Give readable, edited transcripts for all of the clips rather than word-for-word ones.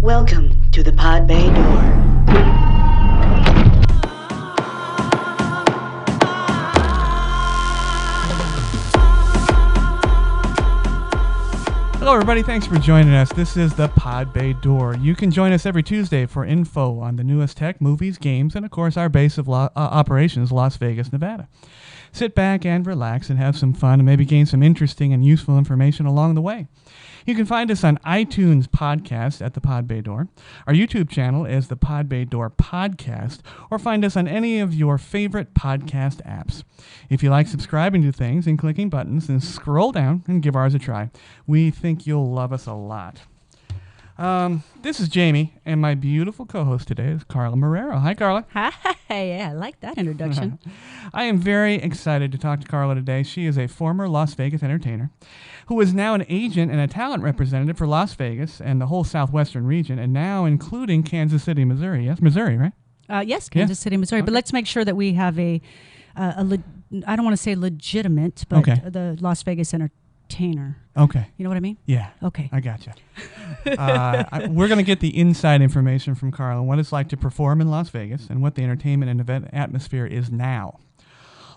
Welcome to the Podbean door. Hello, everybody. Thanks for joining us. This is the Podbean Door. You can join us every Tuesday for info on the newest tech, movies, games, and, of course, our base of operations, Las Vegas, Nevada. Sit back and relax and have some fun and maybe gain some interesting and useful information along the way. You can find us on iTunes Podcast at the Podbean Door. Our YouTube channel is the Podbean Door Podcast, or find us on any of your favorite podcast apps. If you like subscribing to things and clicking buttons, then scroll down and give ours a try. We think you'll love us a lot. This is Jamie, and my beautiful co-host today is Carla Marrero. Hi, Carla. Hi, yeah, I like that introduction. I am very excited to talk to Carla today. She is a former Las Vegas entertainer who is now an agent and a talent representative for Las Vegas and the whole southwestern region, and now including Kansas City, Missouri. Yes, Missouri, right? Yes, Kansas City, Missouri. Okay. But let's make sure that we have I don't want to say legitimate, but the Las Vegas entertainer. Okay. You know what I mean? Yeah. Okay. I gotcha. We're going to get the inside information from Carla on what it's like to perform in Las Vegas and what the entertainment and event atmosphere is now.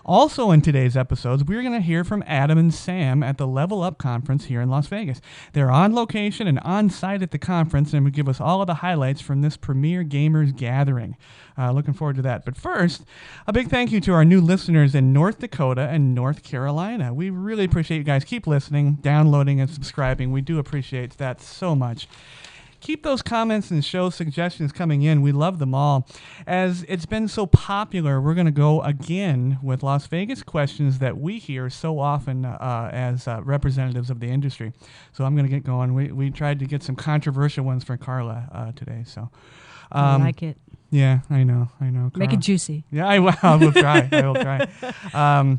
Also in today's episodes, we're going to hear from Adam and Sam at the Level Up Conference here in Las Vegas. They're on location and on site at the conference and will give us all of the highlights from this premier gamers gathering. Looking forward to that. But first, a big thank you to our new listeners in North Dakota and North Carolina. We really appreciate you guys. Keep listening, downloading, and subscribing. We do appreciate that so much. Keep those comments and show suggestions coming in. We love them all. As it's been so popular, we're going to go again with Las Vegas questions that we hear so often as representatives of the industry. So I'm going to get going. We tried to get some controversial ones for Carla today. So I like it. Yeah, I know. Carla. Make it juicy. Yeah, I will try. I will try.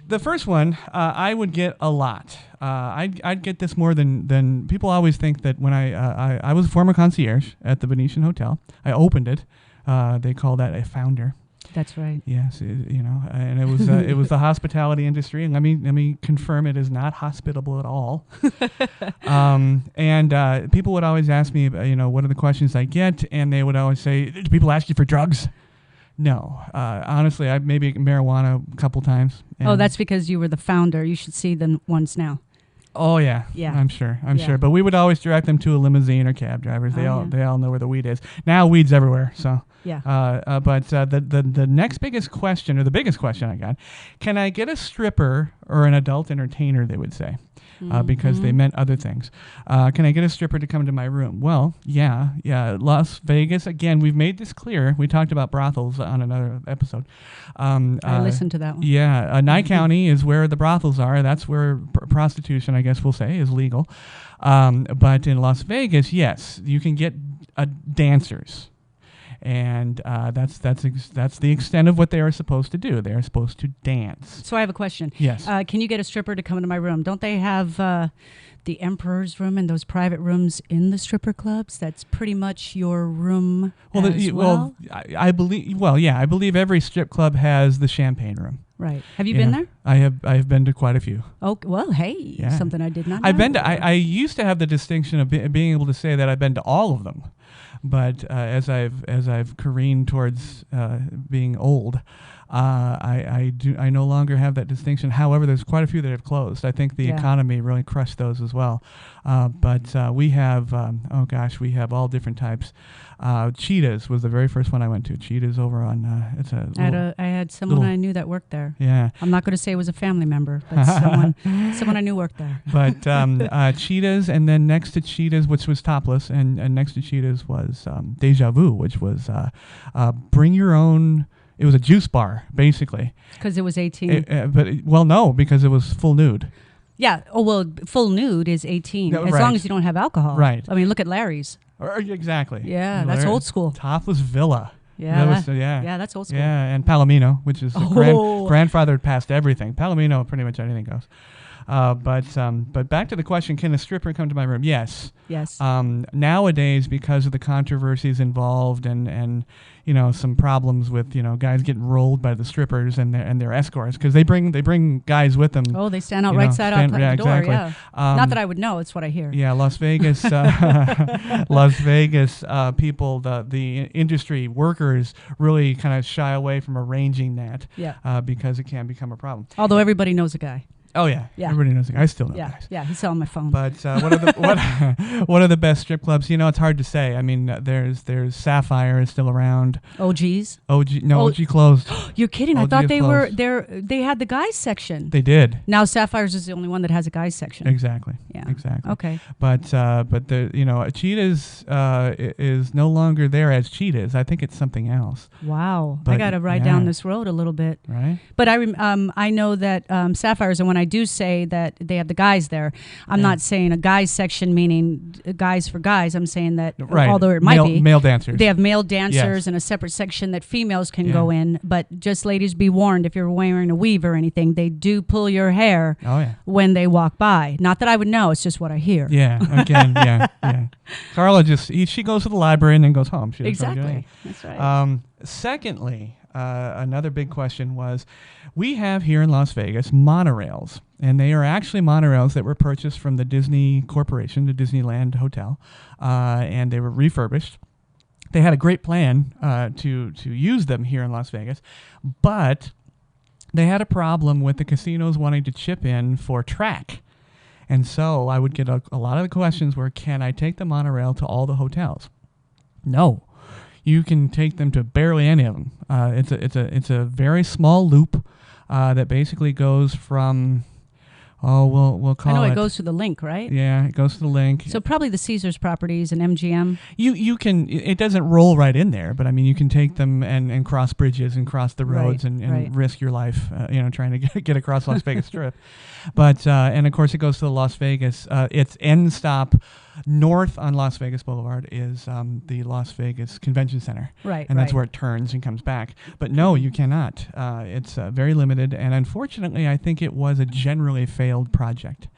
The first one, I would get a lot. I'd get this more than people always think that when I was a former concierge at the Venetian Hotel. I opened it. They call that a founder. That's right. Yes, and it was the hospitality industry. And let me confirm, it is not hospitable at all. And people would always ask me, what are the questions I get? And they would always say, do people ask you for drugs? No. Honestly, I've maybe marijuana a couple times. Oh, that's because you were the founder. You should see them once now. Oh, yeah. Yeah. I'm sure. But we would always direct them to a limousine or cab drivers. They all know where the weed is. Now weed's everywhere. So yeah. But the next biggest question, or the biggest question I got, can I get a stripper or an adult entertainer, they would say. Because they meant other things. Can I get a stripper to come to my room? Well, yeah. Las Vegas, again, we've made this clear. We talked about brothels on another episode. I listened to that one. Yeah, Nye County is where the brothels are. That's where prostitution, I guess we'll say, is legal. But in Las Vegas, yes, you can get dancers. And that's the extent of what they are supposed to do. They are supposed to dance. So I have a question. Yes. Can you get a stripper to come into my room? Don't they have the Emperor's Room and those private rooms in the stripper clubs? That's pretty much your room. Well, I believe. Well, yeah, I believe every strip club has the champagne room. Right. Have you been there? I have been to quite a few. Oh, well, hey, something I did not know. I've been to. I used to have the distinction of being able to say that I've been to all of them. But as I've careened towards being old, I no longer have that distinction. However, there's quite a few that have closed. I think the economy really crushed those as well. But we have we have all different types. Cheetahs was the very first one I went to. Cheetahs over on I had someone I knew that worked there. Yeah. I'm not going to say it was a family member, but someone I knew worked there. But Cheetahs, and then next to Cheetahs, which was topless, and next to Cheetahs was Deja Vu, which was bring your own. It was a juice bar, basically. Because it was 18. No, because it was full nude. Yeah. Oh, well, full nude is 18, as long as you don't have alcohol. Right. I mean, look at Larry's. Exactly. Yeah, that's old school. Topless Villa. Yeah. That's old school. Yeah, and Palomino, which is grandfathered past everything. Palomino, pretty much anything goes. But back to the question: can a stripper come to my room? Yes. Yes. Nowadays, because of the controversies involved and some problems with guys getting rolled by the strippers and their escorts, because they bring guys with them. Oh, they stand out right side out the door. Exactly. Yeah. Not that I would know. It's what I hear. Yeah, Las Vegas, Las Vegas people, the industry workers really kind of shy away from arranging that. Yeah. Because it can become a problem. Although everybody knows a guy. Oh yeah, everybody knows. I still know guys. Yeah, he's selling my phone. But what are the best strip clubs? It's hard to say. I mean, there's Sapphire is still around. OGs. OG closed. You're kidding? OG I thought they were closed. there. They had the guys section. They did. Now Sapphire's is the only one that has a guys section. Exactly. Yeah. Exactly. Okay. But the Cheetah's is no longer there as Cheetah's. I think it's something else. Wow. But I got to ride down this road a little bit. Right. But I know that Sapphire's, and when I do say that they have the guys there, I'm not saying a guys section meaning guys for guys. I'm saying that although it might be male dancers. They have male dancers and a separate section that females can go in. But just ladies, be warned, if you're wearing a weave or anything, they do pull your hair when they walk by. Not that I would know. It's just what I hear. Yeah. Again. Yeah. Carla she goes to the library and then goes home. She exactly. That's right. Secondly, another big question was, we have here in Las Vegas monorails, and they are actually monorails that were purchased from the Disney Corporation, the Disneyland Hotel, and they were refurbished. They had a great plan to use them here in Las Vegas, but they had a problem with the casinos wanting to chip in for track. And so I would get a lot of the questions were, can I take the monorail to all the hotels? No. You can take them to barely any of them. It's a very small loop that basically goes from we'll call it. I know it goes to the link, right? Yeah, it goes to the link. So probably the Caesars properties and MGM. You can. It doesn't roll right in there, but I mean you can take them and cross bridges and cross the roads and risk your life, trying to get across Las Vegas Strip. But and of course it goes to the Las Vegas. Its end stop north on Las Vegas Boulevard is the Las Vegas Convention Center. Right. And that's where it turns and comes back. But no, you cannot. It's very limited, and unfortunately, I think it was a generally failed project.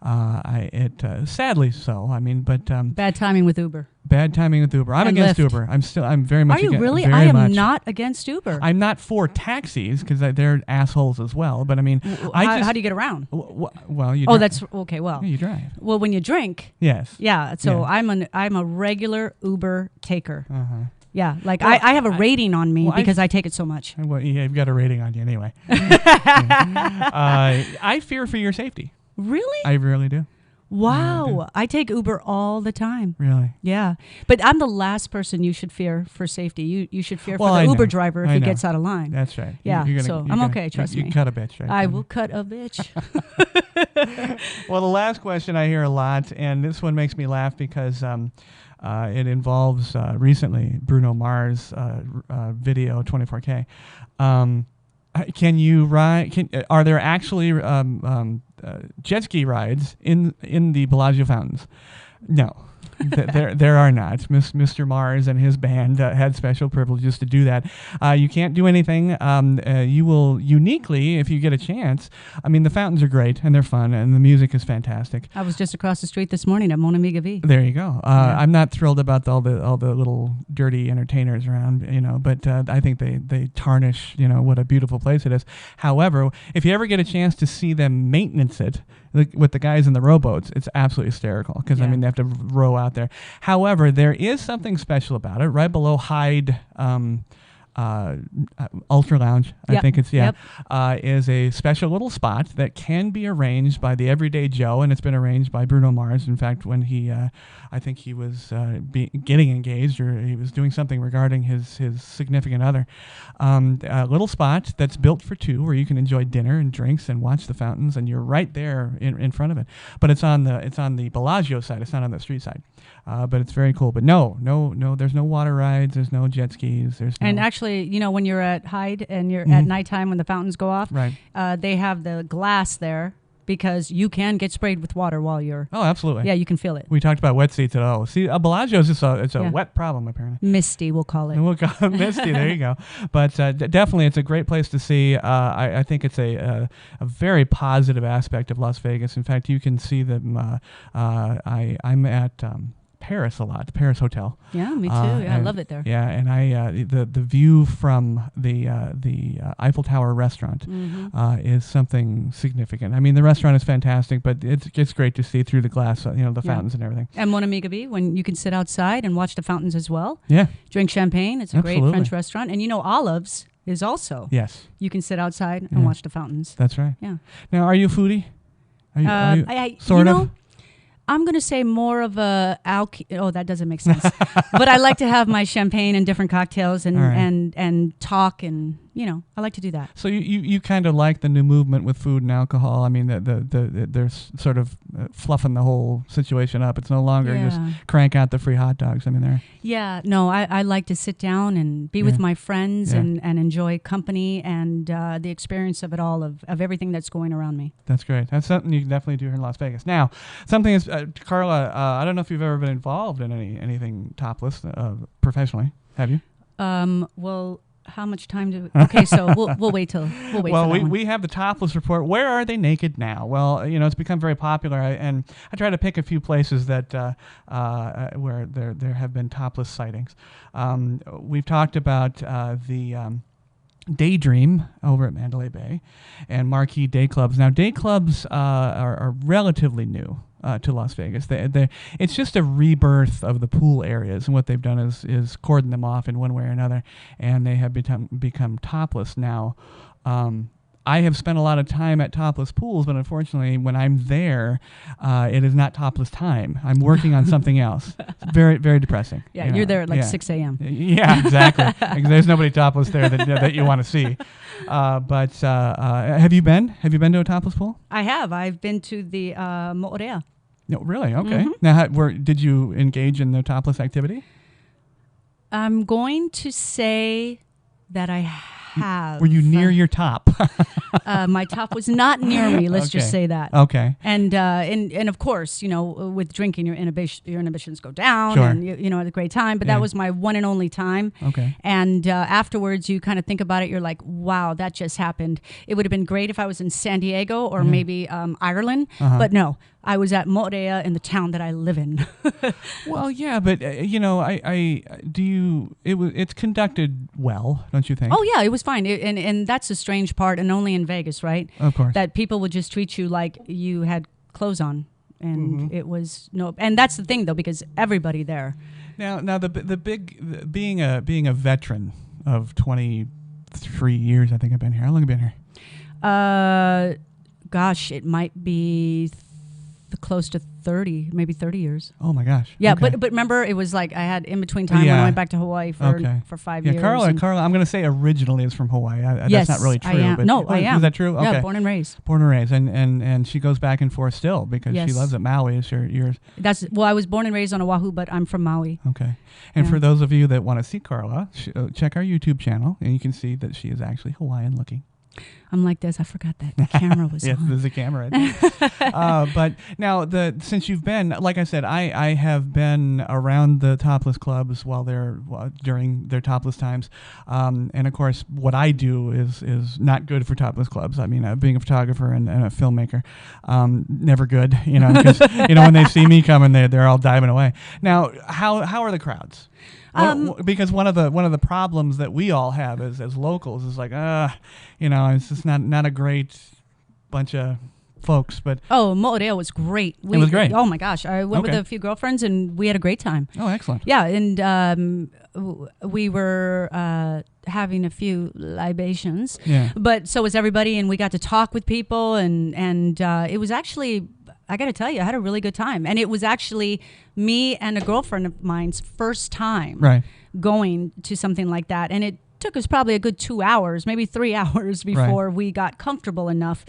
Sadly so. I mean, but bad timing with Uber. Bad timing with Uber. I'm And against Lyft. Uber. I'm very much. Are you against, really? very I am much. not against Uber. I'm not for taxis because they're assholes as well. But I mean, how do you get around? Well, you. That's okay. Well, yeah, you drive. Well, when you drink. Yes. Yeah. So I'm a regular Uber taker. Uh-huh. Yeah, like I have a rating on me because I take it so much. Well, yeah, you've got a rating on you anyway. I fear for your safety. Really? I really do. Wow. I take Uber all the time. Really? Yeah. But I'm the last person you should fear for safety. You should fear for I the Uber know. driver if he gets out of line. That's right. Yeah. I'm okay, trust me. You cut a bitch, right? I will cut a bitch. Well, the last question I hear a lot, and this one makes me laugh because it involves recently Bruno Mars video 24K. Can you ride? Are there actually jet ski rides in the Bellagio fountains? No. There are not. Mr. Mars and his band had special privileges to do that. You can't do anything. You will uniquely, if you get a chance. I mean, the fountains are great and they're fun and the music is fantastic. I was just across the street this morning at Mon Amiga V. There you go. I'm not thrilled about all the little dirty entertainers around, but I think they tarnish, what a beautiful place it is. However, if you ever get a chance to see them maintenance it with the guys in the rowboats, it's absolutely hysterical because I mean they have to row out there. However, there is something special about it. Right below Hyde Ultra Lounge, I think it's is a special little spot that can be arranged by the everyday Joe, and it's been arranged by Bruno Mars. In fact, when he, I think he was getting engaged or he was doing something regarding his significant other, a little spot that's built for two where you can enjoy dinner and drinks and watch the fountains, and you're right there in front of it. But it's on the Bellagio side. It's not on the street side. But it's very cool. But no, there's no water rides. There's no jet skis. And actually, when you're at Hyde and you're at nighttime when the fountains go off, right. They have the glass there because you can get sprayed with water while you're. Oh, absolutely. Yeah, you can feel it. We talked about wet seats at all. See, Bellagio is just it's a wet problem apparently. Misty, we'll call it. And we'll call it Misty. There you go. But definitely, it's a great place to see. I think it's a very positive aspect of Las Vegas. In fact, you can see them. I'm at Paris a lot, the Paris Hotel. Yeah, me too. I love it there. Yeah, and the view from the Eiffel Tower restaurant is something significant. I mean, the restaurant is fantastic, but it's great to see through the glass, the fountains and everything. And Mon Ami Gabi, when you can sit outside and watch the fountains as well. Yeah. Drink champagne. It's a great French restaurant. And Olives is also. Yes. You can sit outside and watch the fountains. That's right. Yeah. Now, are you a foodie? Are you I sort of? I'm going to say more of a that doesn't make sense. But I like to have my champagne and different cocktails and talk and I like to do that. So you kind of like the new movement with food and alcohol. I mean, they're sort of fluffing the whole situation up. It's no longer just crank out the free hot dogs. I mean, they're... Yeah, no, I like to sit down and be with my friends and enjoy company and the experience of it all, of everything that's going around me. That's great. That's something you can definitely do here in Las Vegas. Now, something is, Carla, I don't know if you've ever been involved in anything topless professionally. Have you? Well... How much time do? Okay, so we'll wait till we have the topless report. Where are they naked now? Well, it's become very popular, and I try to pick a few places that where there have been topless sightings. We've talked about the Daydream over at Mandalay Bay and Marquee Day Clubs. Now, day clubs are relatively new to Las Vegas. It's just a rebirth of the pool areas, and what they've done is cordon them off in one way or another, and they have become topless now. I have spent a lot of time at topless pools, but unfortunately, when I'm there, it is not topless time. I'm working on something else. It's very, very depressing. Yeah, you're there at 6 a.m. Yeah, exactly. There's nobody topless there that you want to see. But have you been? Have you been to a topless pool? I have. I've been to the Moorea. No, really? Okay. Now, did you engage in the topless activity? I'm going to say that I have. Were you near your top? My top was not near me. Let's just say that. Okay. And of course, with drinking, your inhibitions go down. Sure. And you had a great time. But that was my one and only time. Okay. And afterwards, you kind of think about it. You're like, wow, that just happened. It would have been great if I was in San Diego or maybe Ireland. But no. I was at Moorea in the town that I live in. Well, yeah, but it's conducted well, don't you think? Oh yeah, it was fine, and that's the strange part, and only in Vegas, right? Of course, that people would just treat you like you had clothes on, and it was and that's the thing though, because everybody there. Now the big being a veteran of 23 years, I think I've been here. How long have you been here? Gosh, it might be. Close to 30, maybe 30 years. Oh my gosh. Yeah, okay. but remember, it was like I had in between time when I went back to Hawaii for 5 years. Carla, I'm going to say originally is from Hawaii. Yes, that's not really true. I am. But no, I am. Is that true? Okay. Yeah, born and raised. Born and raised, and she goes back and forth still because she loves it. Maui is yours. I was born and raised on Oahu, but I'm from Maui. Okay. And for those of you that want to see Carla, check our YouTube channel, and you can see that she is actually Hawaiian looking. I'm like this. I forgot that the camera was yes, on. there's a camera right there. But now, since you've been, like I said, I have been around the topless clubs during their topless times, and of course, what I do is not good for topless clubs. I mean, being a photographer and a filmmaker, never good. Because when they see me coming, they're all diving away. Now, how are the crowds? Because one of the problems that we all have as locals is like, it's just not a great bunch of folks. But Moorea was great. It was great. Oh my gosh, I went with a few girlfriends and we had a great time. Oh, excellent. Yeah, and we were having a few libations. Yeah. But so was everybody, and we got to talk with people, and it was actually. I got to tell you, I had a really good time. And it was actually me and a girlfriend of mine's first time going to something like that. And it took us probably a good 2 hours, maybe 3 hours before we got comfortable enough.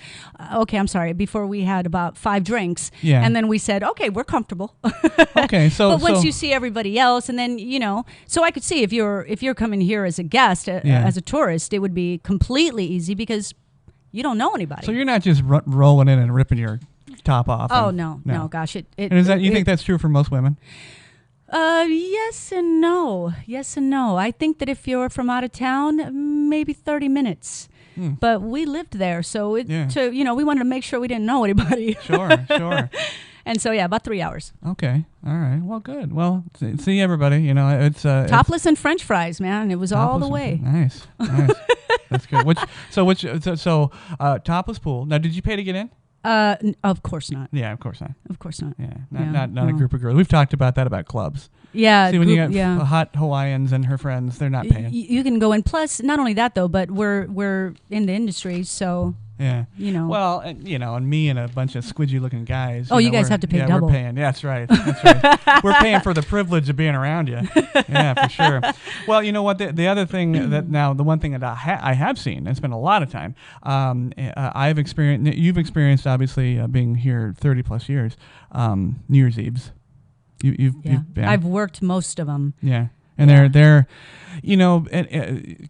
Before we had about 5 drinks. Yeah. And then we said, okay, we're comfortable. Okay. But once you see everybody else, and then, so I could see if you're coming here as a guest, as a tourist, it would be completely easy because You don't know anybody. So you're not just rolling in and ripping your top off. Oh, no, gosh. And is that, you think that's true for most women? Yes and no. Yes and no. I think that if you're from out of town, maybe 30 minutes. But we lived there, so we wanted to make sure we didn't know anybody. Sure. And so, yeah, about 3 hours. Okay. All right. Well, good. Well, see everybody. You know, it's topless and French fries, man. It was all the way. Nice. That's good. So topless pool. Now, did you pay to get in? Of course not. Yeah, of course not. Of course not. Yeah, not a group of girls. We've talked about that about clubs. Yeah. See, when you got hot Hawaiians and her friends, they're not paying. You can go in. Plus, not only that though, but we're in the industry, so. Yeah. You know. Well, and me and a bunch of squidgy-looking guys. Oh, you guys have to pay double. We're paying. Yeah, that's right. We're paying for the privilege of being around you. Yeah, for sure. Well, you know what? The other thing the one thing that I have seen, and spent a lot of time, I've experienced, you've experienced, obviously, being here 30 plus years, New Year's Eves. You've been. I've worked most of them. Yeah. And they're, you know,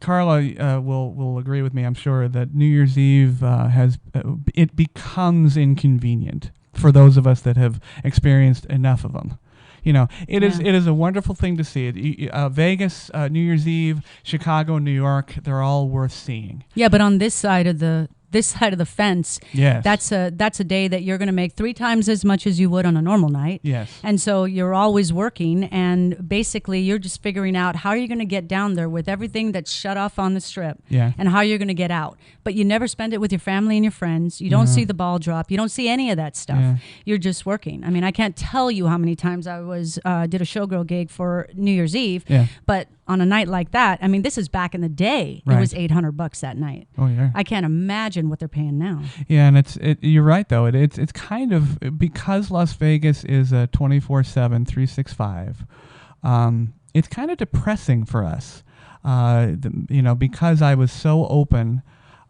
Carla will agree with me, I'm sure, that New Year's Eve it becomes inconvenient for those of us that have experienced enough of them. You know, it is a wonderful thing to see. Vegas, New Year's Eve, Chicago, New York, they're all worth seeing. Yeah, but on this side of the fence, yes, that's a day that you're going to make 3 times as much as you would on a normal night. Yes. And so you're always working, and basically you're just figuring out how you're going to get down there with everything that's shut off on the strip. Yeah. And how you're going to get out. But you never spend it with your family and your friends. You don't see the ball drop. You don't see any of that stuff. Yeah. You're just working. I mean, I can't tell you how many times I did a showgirl gig for New Year's Eve. Yeah. But on a night like that, I mean, this is back in the day. Right. It was $800 that night. Oh yeah. I can't imagine what they're paying now. Yeah, and you're right though. It's kind of, because Las Vegas is a 24/7, 365. It's kind of depressing for us. Because I was so open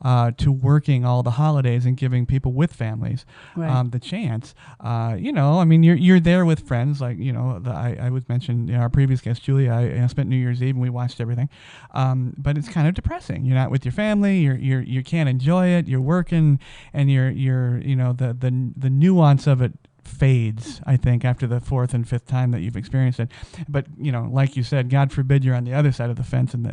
to working all the holidays and giving people with families the chance. I mean, you're there with friends, like, I would mention our previous guest, Julia. I spent New Year's Eve and we watched everything. But it's kind of depressing. You're not with your family. You can't enjoy it. You're working, and the nuance of it fades, I think, after the 4th and 5th time that you've experienced it. But like you said, God forbid you're on the other side of the fence in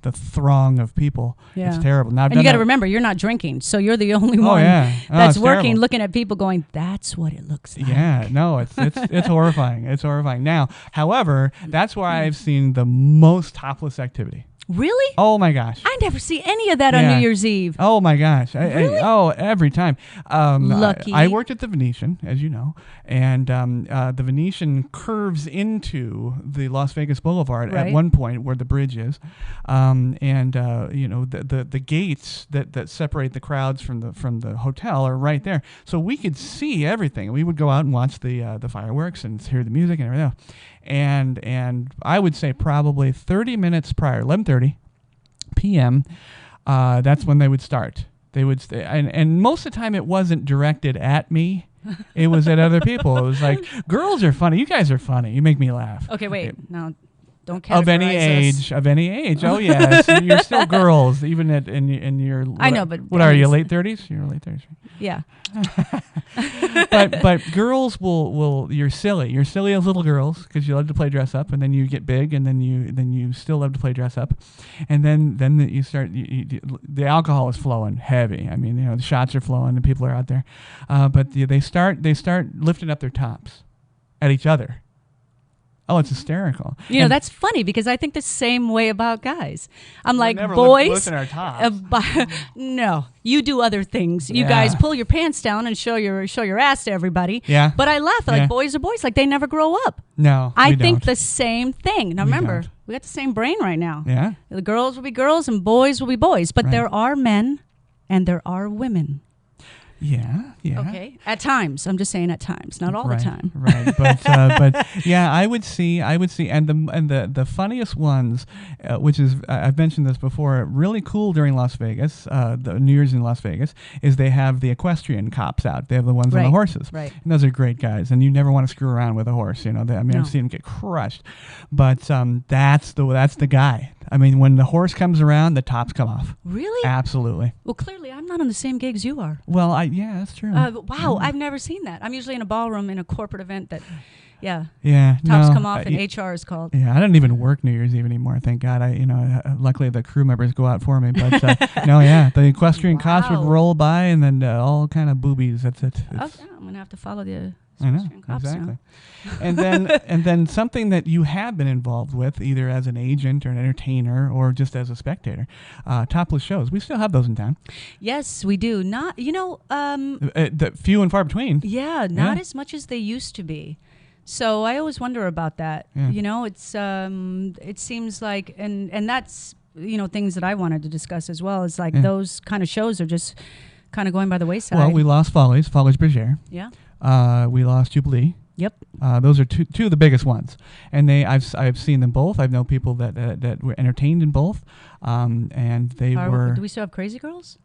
the throng of people. Yeah. It's terrible. Now, and you got to remember, you're not drinking, so you're the only one that's working, terrible. Looking at people, going, "That's what it looks like." Yeah, no, it's horrifying. It's horrifying. Now, however, that's where I've seen the most topless activity. Really? Oh my gosh! I never see any of that on New Year's Eve. Oh my gosh! Really? Every time. Lucky. I worked at the Venetian, as you know, and the Venetian curves into the Las Vegas Boulevard at one point where the bridge is, the gates that separate the crowds from the hotel are right there, so we could see everything. We would go out and watch the fireworks and hear the music and everything else. And I would say probably 30 minutes prior, 11:30 p.m., that's when they would start. They would and most of the time it wasn't directed at me. It was at other people. It was like, girls are funny. You guys are funny. You make me laugh. Okay, wait. Now, don't categorize of any age. Oh yes, you're still girls, even in your. I know, but what are you? Late 30s? You're late 30s. Yeah. but girls will. You're silly. You're silly as little girls because you love to play dress up, and then you get big, and then you still love to play dress up, and then you start. The alcohol is flowing heavy. I mean, the shots are flowing, and people are out there, but they start lifting up their tops at each other. Oh, it's hysterical. That's funny because I think the same way about guys. I'm like, never boys, lifting our tops. No, you do other things. You guys pull your pants down and show your ass to everybody. Yeah. But I laugh like boys are boys, like they never grow up. No, I think the same thing. Now remember, don't. we got the same brain right now. Yeah. The girls will be girls and boys will be boys, but there are men and there are women. Yeah. Okay. At times, I'm just saying at times, not all the time. Right. But yeah, I would see, and the funniest ones, which is I've mentioned this before, really cool during Las Vegas, the New Year's in Las Vegas, is they have the equestrian cops out. They have the ones on the horses. Right. And those are great guys, and you never want to screw around with a horse. I've seen them get crushed, but that's the guy. I mean, when the horse comes around, the tops come off. Really? Absolutely. Well, clearly, I'm not on the same gigs you are. Well, yeah, that's true. Wow, I've never seen that. I'm usually in a ballroom in a corporate event that, Yeah. Tops come off and HR is called. Yeah, I don't even work New Year's Eve anymore. Thank God. Luckily the crew members go out for me. But the equestrian cops would roll by and then all kind of boobies. That's it. I'm gonna have to follow the. I know, exactly. and then something that you have been involved with, either as an agent or an entertainer or just as a spectator, topless shows. We still have those in town. Yes, we do. Not, the few and far between. Yeah, not as much as they used to be. So I always wonder about that. Yeah. It's it seems like, and that's things that I wanted to discuss as well. Is like those kind of shows are just kind of going by the wayside. Well, we lost Follies Bergère. Yeah. We lost Jubilee. Yep. Those are two of the biggest ones, and I've seen them both. I know people that were entertained in both, and they were. Do we still have Crazy Girls?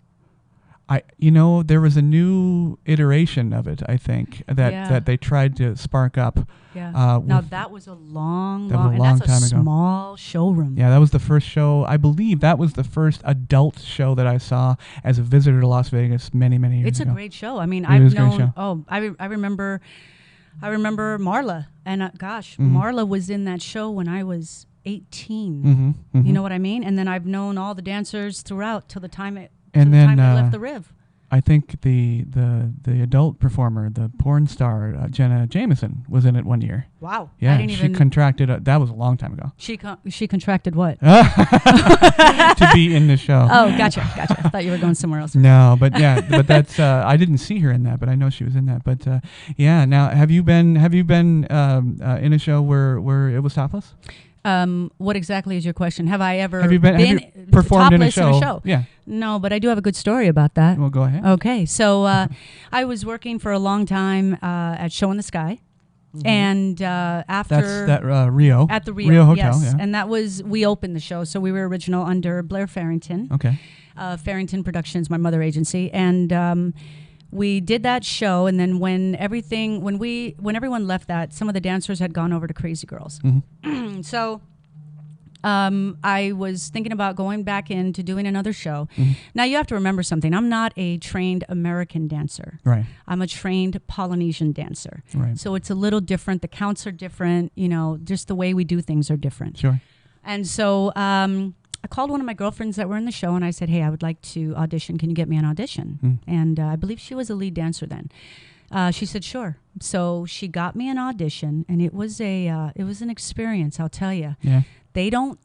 There was a new iteration of it. I think that they tried to spark up. Yeah. Now that was a long time ago. Small showroom. Yeah, that was the first show. I believe that was the first adult show that I saw as a visitor to Las Vegas many years ago. It's a great show. I mean, I remember Marla, and Marla was in that show when I was 18. You know what I mean? And then I've known all the dancers throughout till the time it. And then they left the Riv. I think the adult performer, the porn star Jenna Jameson, was in it one year. Wow! Yeah, she contracted. That was a long time ago. She contracted what? To be in the show. Oh, gotcha. I thought you were going somewhere else. No, but that's. I didn't see her in that, but I know she was in that. But Now, have you been in a show where it was topless? What exactly is your question? Have I ever have you performed in a show? Yeah. No, but I do have a good story about that. Well, go ahead. Okay, so I was working for a long time at Show in the Sky, and after that's that Rio at the Rio Hotel, yes, and that was we opened the show, so we were original under Blair Farrington. Okay. Farrington Productions, my mother agency, and. We did that show, and then when everyone left that, some of the dancers had gone over to Crazy Girls. So I was thinking about going back into doing another show. Now you have to remember something. I'm not a trained American dancer. Right. I'm a trained Polynesian dancer. Right. So it's a little different. The counts are different. Just the way we do things are different. Sure. And so I called one of my girlfriends that were in the show, and I said, "Hey, I would like to audition. Can you get me an audition?" And I believe she was a lead dancer then. She said, "Sure." So she got me an audition, and it was an experience. I'll tell you. Yeah. They don't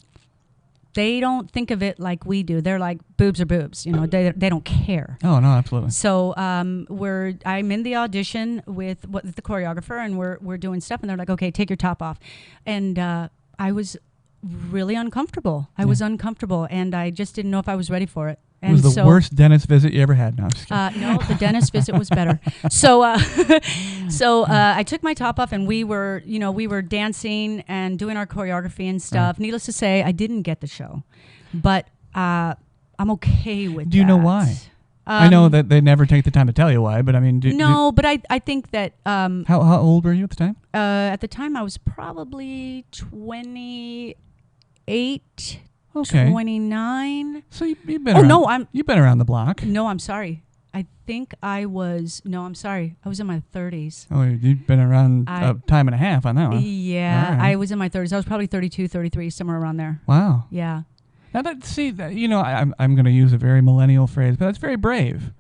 think of it like we do. They're like boobs are boobs. They don't care. Oh no, absolutely. So I'm in the audition with the choreographer, and we're doing stuff, and they're like, "Okay, take your top off," and I was really uncomfortable. I was uncomfortable, and I just didn't know if I was ready for it. And it was the worst dentist visit you ever had. No, I'm just kidding. No, the dentist visit was better. So I took my top off, and we were dancing and doing our choreography and stuff. Needless to say, I didn't get the show, but I'm okay with that. Do you know why? I know that they never take the time to tell you why, but I mean... but I think that... How old were you at the time? At the time, I was probably 28, 29. So you've been around. You've been around the block. No, I'm sorry. I think I was... No, I'm sorry. I was in my 30s. Oh, you've been around a time and a half on that one. Yeah, right. I was in my 30s. I was probably 32, 33, somewhere around there. Wow. Yeah. Now I'm going to use a very millennial phrase, but that's very brave,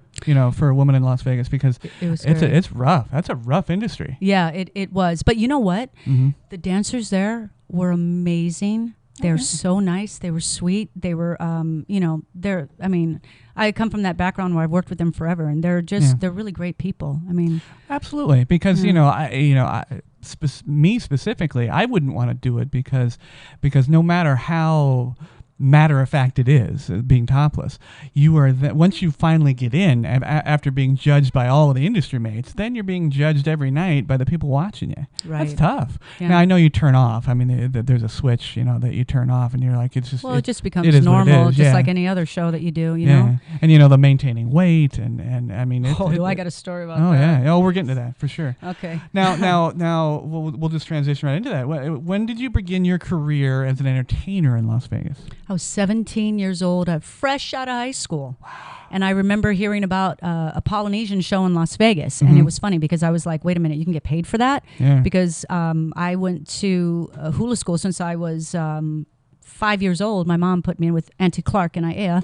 for a woman in Las Vegas, because it's rough. That's a rough industry. Yeah, it was. But you know what? The dancers there were amazing. They're so nice. They were sweet. They were, I come from that background where I've worked with them forever, and they're really great people. I mean, absolutely, because me specifically, I wouldn't want to do it because no matter how matter of fact it is being topless, you are once you finally get in after being judged by all of the industry mates, then you're being judged every night by the people watching you. Right. That's tough. Yeah. Now I know you turn off. I mean, there's a switch, that you turn off, and you're like, it's just it just becomes normal, just like any other show that you do. You know, and the maintaining weight and I mean, I got a story about that. Oh yeah, we're getting to that for sure. Okay. Now we'll just transition right into that. When did you begin your career as an entertainer in Las Vegas? I was 17 years old, fresh out of high school. Wow. And I remember hearing about a Polynesian show in Las Vegas. And it was funny because I was like, wait a minute, you can get paid for that? Yeah. Because I went to hula school since I was 5 years old. My mom put me in with Auntie Clark and Aya.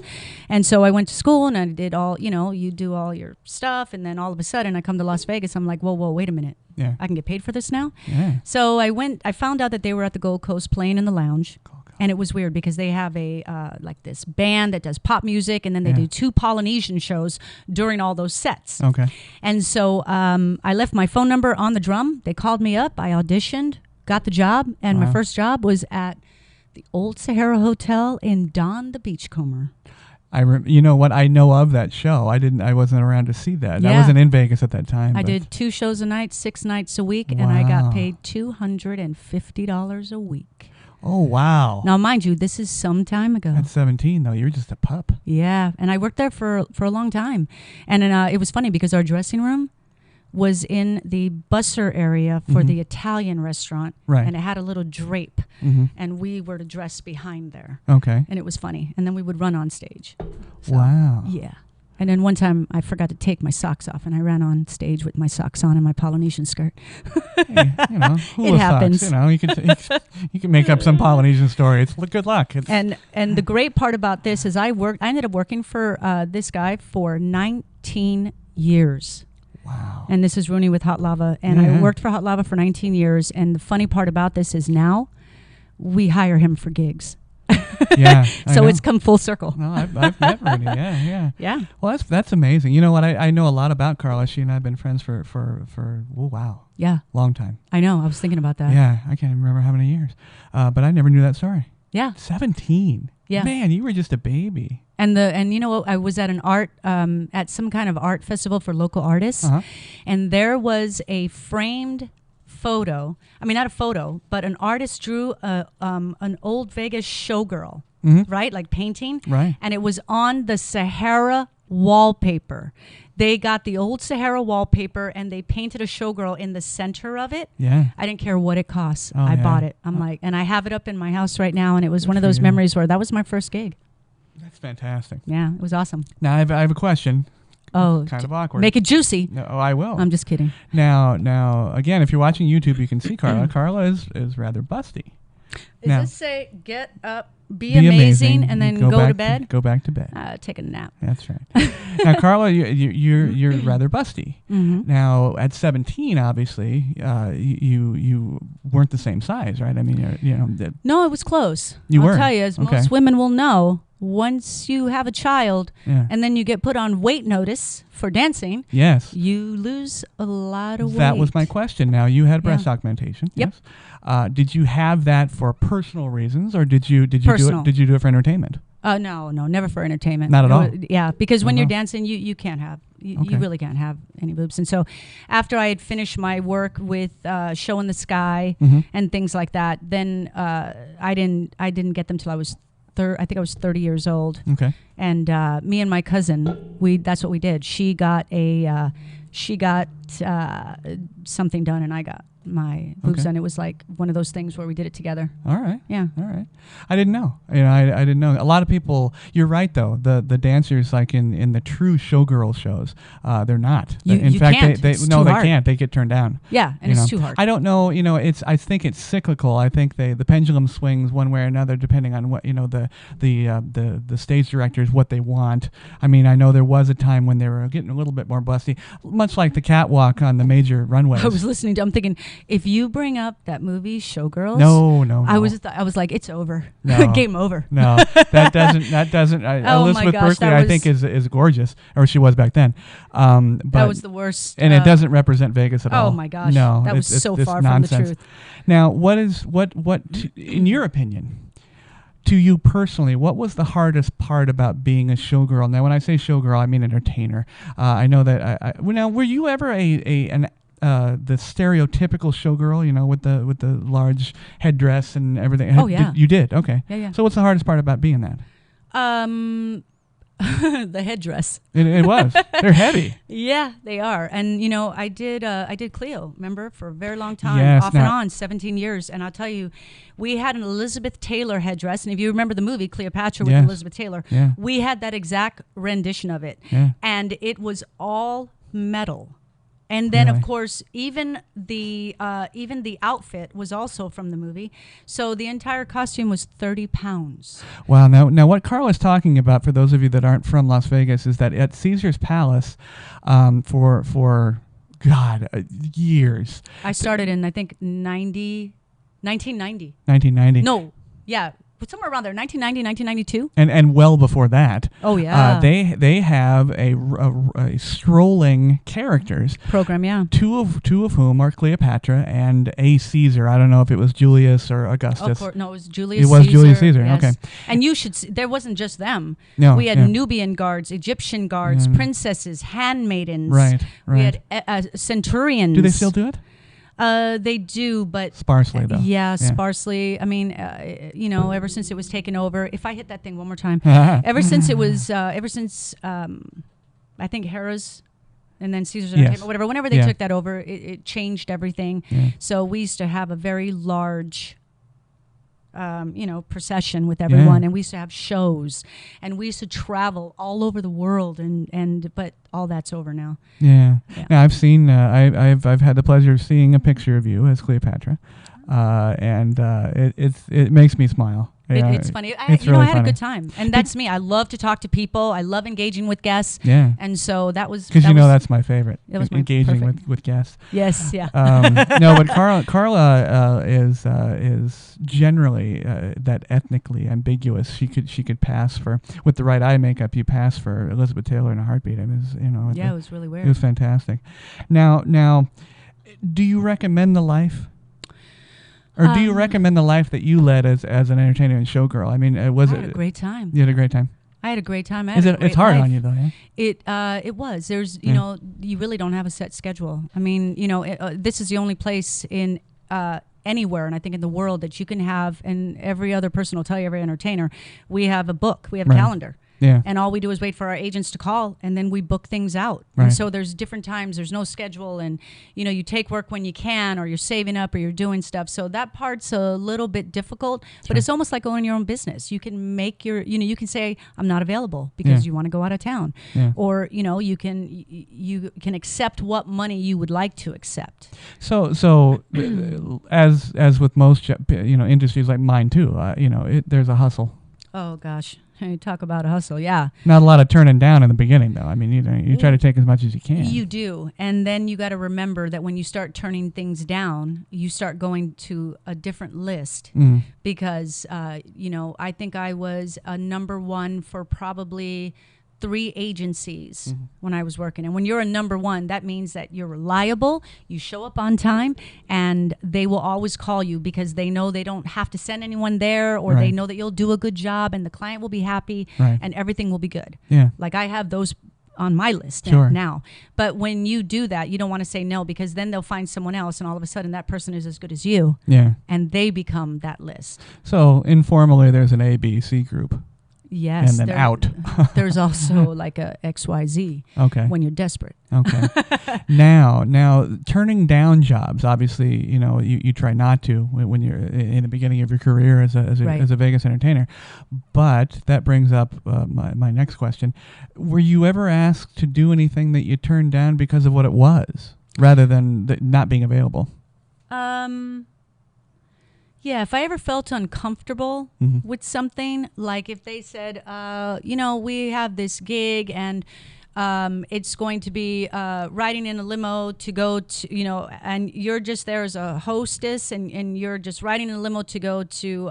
And so I went to school and I did all, you do all your stuff. And then all of a sudden I come to Las Vegas. I'm like, whoa, wait a minute. Yeah. I can get paid for this now? Yeah. So I found out that they were at the Gold Coast playing in the lounge. And it was weird because they have a like this band that does pop music, and then they do 2 Polynesian shows during all those sets. Okay. And so I left my phone number on the drum. They called me up. I auditioned, got the job, and my first job was at the Old Sahara Hotel in Don the Beachcomber. You know what? I know of that show. I wasn't around to see that. Yeah. I wasn't in Vegas at that time. I did 2 shows a night, 6 nights a week, and I got paid $250 a week. Oh, wow. Now, mind you, this is some time ago. At 17, though, you were just a pup. Yeah, and I worked there for a long time. And it was funny because our dressing room was in the busser area for the Italian restaurant. Right. And it had a little drape. And we were to dress behind there. Okay. And it was funny. And then we would run on stage. So, wow. Yeah. And then one time I forgot to take my socks off, and I ran on stage with my socks on and my Polynesian skirt. Hey, hula it happens. Socks, you can make up some Polynesian story. It's good luck. And the great part about this is I ended up working for this guy for 19 years. Wow. And this is Rooney with Hot Lava, and I worked for Hot Lava for 19 years. And the funny part about this is now we hire him for gigs. Yeah. So it's come full circle. No, I've met Rudy. Yeah. Yeah. Well, that's amazing. You know what? I know a lot about Carla. She and I have been friends for Yeah. long time. I know. I was thinking about that. Yeah. I can't even remember how many years. But I never knew that story. Yeah. 17. Yeah. Man, you were just a baby. And you know what? I was at an at some kind of art festival for local artists, and there was a framed photo. I mean, not a photo, but an artist drew an old Vegas showgirl, right? Like painting. Right. And it was on the Sahara wallpaper. They got the old Sahara wallpaper and they painted a showgirl in the center of it. Yeah. I didn't care what it cost. Oh, I bought it. I'm like, and I have it up in my house right now. And it was one of those memories where that was my first gig. That's fantastic. Yeah, it was awesome. Now I have a question. Oh, kind of awkward. Make it juicy. No, I will. I'm just kidding. Now, again, if you're watching YouTube, you can see Carla. Carla is rather busty. Does this say get up, be amazing, and then go to bed? Go back to bed. Take a nap. That's right. Now, Carla, you're rather busty. Now, at 17, obviously, you weren't the same size, right? I mean, no, it was close. I'll tell you, as most women will know, once you have a child and then you get put on weight notice for dancing, yes, you lose a lot of weight. That was my question. Now, you had breast augmentation. Yep. Yes. Did you have that for personal reasons, or did you do it for entertainment? No, never for entertainment. Not at all. Yeah, because when you're dancing, you can't have, you really can't have any boobs. And so after I had finished my work with Show in the Sky and things like that, then I didn't get them till I was I think I was 30 years old. Okay. And me and my cousin, that's what we did. She got something done, and I got my boobs done. It was like one of those things where we did it together. All right. Yeah. All right. I didn't know. I didn't know. A lot of people. You're right though. The dancers, like in the true showgirl shows, they're not. In fact, can't. they hard. can't. They get turned down. Yeah, and it's too hard. I don't know. I think it's cyclical. I think the pendulum swings one way or another depending on what the stage directors what they want. I mean, I know there was a time when they were getting a little bit more busty, much like the catwalk on the major runways. I was listening to. I'm thinking, if you bring up that movie Showgirls, no. I was like, it's over. No. Game over. No, that doesn't. Elizabeth Berkley, I think, is gorgeous, or she was back then. But that was the worst, and it doesn't represent Vegas at all. Oh my gosh, no, that was so far nonsense. from the truth. Now, what in your opinion, to you personally, what was the hardest part about being a showgirl? Now, when I say showgirl, I mean entertainer. I know that. Now, were you ever the stereotypical showgirl, with the large headdress and everything? Oh yeah, you did. Okay. Yeah. So what's the hardest part about being that? The headdress. It was. They're heavy. Yeah, they are. And I did Cleo, remember, for a very long time, Yes, off and on, 17 years. And I'll tell you, we had an Elizabeth Taylor headdress. And if you remember the movie Cleopatra with Elizabeth Taylor, we had that exact rendition of it. Yeah. And it was all metal. And then, of course, even the outfit was also from the movie. So the entire costume was 30 pounds. Wow. Now, what Carl is talking about, for those of you that aren't from Las Vegas, is that at Caesar's Palace, for years. I started in, I think, 1990. 1990. No, yeah. But somewhere around there, 1990, 1992. And well before that. Oh, yeah. They have a strolling characters Program, yeah. Two of whom are Cleopatra and a Caesar. I don't know if it was Julius or Augustus. Of course, no, it was Julius Caesar. It was Julius Caesar, yes. Okay. And you should see, there wasn't just them. No, we had Nubian guards, Egyptian guards, princesses, handmaidens. Right. We had centurions. Do they still do it? They do, but sparsely though. Yeah, sparsely. I mean, ever since it was taken over. If I hit that thing one more time, ever since I think Herod's, and then Caesar's Entertainment, whatever. Whenever they took that over, it changed everything. Yeah. So we used to have a very large, procession with everyone, and we used to have shows, and we used to travel all over the world, but all that's over now. Yeah. Now I've seen, I've had the pleasure of seeing a picture of you as Cleopatra, and it makes me smile. It's funny. I had a good time, and that's me. I love to talk to people. I love engaging with guests. Yeah. And so that was because that's my favorite. That was engaging with guests. Yes. Yeah. No, but Carla is generally that ethnically ambiguous. She could pass for, with the right eye makeup. You pass for Elizabeth Taylor in a heartbeat. I mean, it was really weird. It was fantastic. Now, do you recommend the life? Or do you recommend the life that you led as an entertainer and showgirl? I mean, I had a great time. You had a great time. I had a great time. It's hard on you though, yeah? It was. There's, you really don't have a set schedule. I mean, this is the only place in anywhere, and I think in the world, that you can have, and every other person will tell you, every entertainer, we have a book, we have a calendar. Yeah. And all we do is wait for our agents to call, and then we book things out. Right. And so there's different times, there's no schedule, and you take work when you can, or you're saving up, or you're doing stuff. So that part's a little bit difficult, but it's almost like owning your own business. You can make your, you can say, I'm not available because you want to go out of town. Yeah. Or, you can accept what money you would like to accept. So as with most industries like mine too, there's a hustle. Oh gosh. You talk about a hustle, yeah. Not a lot of turning down in the beginning, though. I mean, you try to take as much as you can. You do, and then you got to remember that when you start turning things down, you start going to a different list because, I think I was a number one for probably 3 agencies when I was working. And when you're a number one, that means that you're reliable, you show up on time, and they will always call you because they know they don't have to send anyone there, or they know that you'll do a good job and the client will be happy and everything will be good. Yeah. Like I have those on my list now. But when you do that, you don't want to say no, because then they'll find someone else and all of a sudden that person is as good as you. Yeah. And they become that list. So informally, there's an A, B, C group. Yes. And then out. There's also like a XYZ. Okay. When you're desperate. Okay. Now, turning down jobs. Obviously, you try not to when you're in the beginning of your career as a Vegas entertainer. But that brings up my next question: were you ever asked to do anything that you turned down because of what it was, rather than not being available? Yeah, if I ever felt uncomfortable with something, like if they said, we have this gig and it's going to be riding in a limo to go to, and you're just there as a hostess and you're just riding in a limo to go to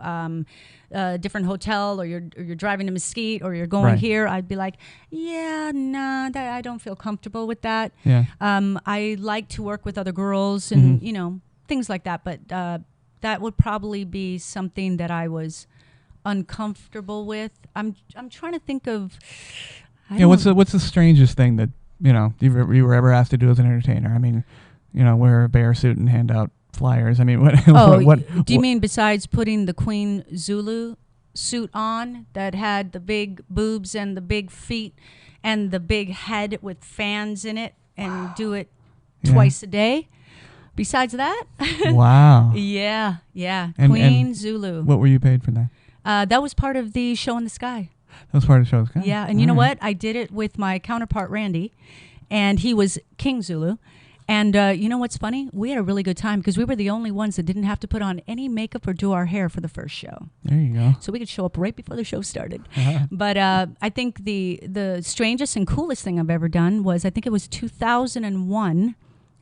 a different hotel, or you're driving to Mesquite, or you're going here, I'd be like, I don't feel comfortable with that. Yeah. I like to work with other girls and, things like that, but that would probably be something that I was uncomfortable with. I'm trying to think of. What's the strangest thing that you were ever asked to do as an entertainer? I mean, wear a bear suit and hand out flyers. I mean, what? Do you mean besides putting the Queen Zulu suit on that had the big boobs and the big feet and the big head with fans in it and do it twice a day. Besides that, wow. Yeah. And Zulu. What were you paid for that? That was part of the show in the sky. That was part of the show. Yeah, and you know what? I did it with my counterpart Randy, and he was King Zulu. And you know what's funny? We had a really good time because we were the only ones that didn't have to put on any makeup or do our hair for the first show. There you go. So we could show up right before the show started. But I think the strangest and coolest thing I've ever done was, I think it was 2001,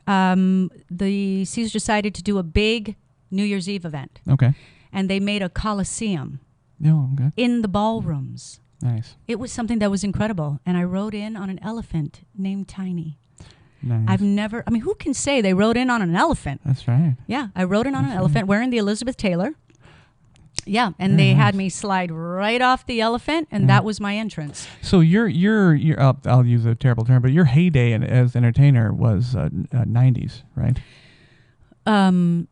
the Caesars decided to do a big New Year's Eve event. Okay. And they made a coliseum okay. in the ballrooms. Nice. It was something that was incredible. And I rode in on an elephant named Tiny. Nice. I've never, who can say they rode in on an elephant? That's right. Yeah, I rode in on an elephant wearing the Elizabeth Taylor. Yeah, and they had me slide right off the elephant, and that was my entrance. So you're I'll use a terrible term, but your heyday as entertainer was 90s, right? I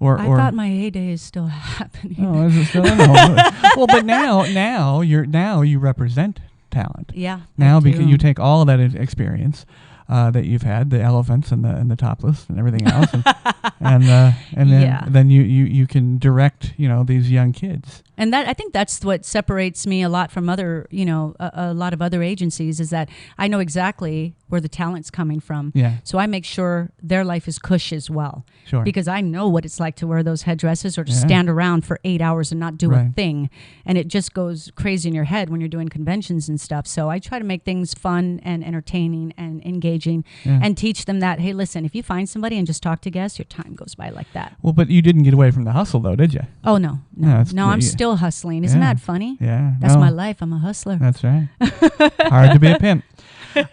thought my heyday is still happening. Oh, is it still? No. Well, but now you represent talent. Yeah. Now because you take all of that experience that you've had, the elephants and the topless and everything else, and then you can direct these young kids. And that, I think that's what separates me a lot from other, a lot of other agencies, is that I know exactly where the talent's coming from. Yeah. So I make sure their life is cush as well. Sure. Because I know what it's like to wear those headdresses or to stand around for 8 hours and not do a thing. And it just goes crazy in your head when you're doing conventions and stuff. So I try to make things fun and entertaining and engaging and teach them that, hey, listen, if you find somebody and just talk to guests, your time goes by like that. Well, but you didn't get away from the hustle, though, did you? Oh, no. I'm still hustling. Isn't that funny? Yeah. That's my life. I'm a hustler. That's right. Hard to be a pimp.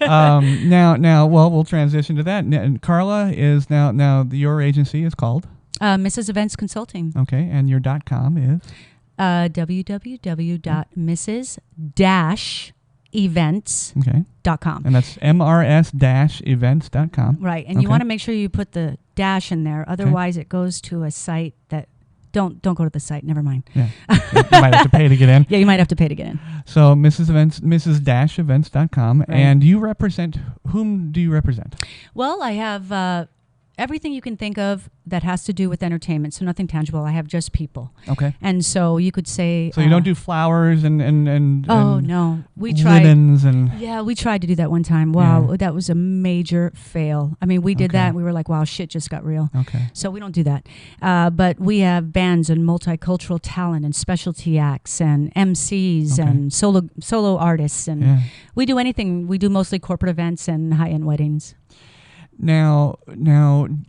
Now, we'll transition to that. And Carla is now your agency is called? Mrs. Events Consulting. Okay, and your .com is? www.mrs-events.com. And that's mrs-events.com. Right, and you want to make sure you put the dash in there. Otherwise, it goes to a site that... Don't go to the site. Never mind. Yeah, you might have to pay to get in. Yeah, you might have to pay to get in. So mrs-events.com. Right. And you represent, whom do you represent? Well, I have everything you can think of that has to do with entertainment. So nothing tangible. I have just people. Okay. And so you could say... So you don't do flowers and no. We tried. Linens and... Yeah, we tried to do that one time. Wow, that was a major fail. We did that and we were like, wow, shit just got real. Okay. So we don't do that. But we have bands and multicultural talent and specialty acts and MCs and solo artists. And we do anything. We do mostly corporate events and high-end weddings. Now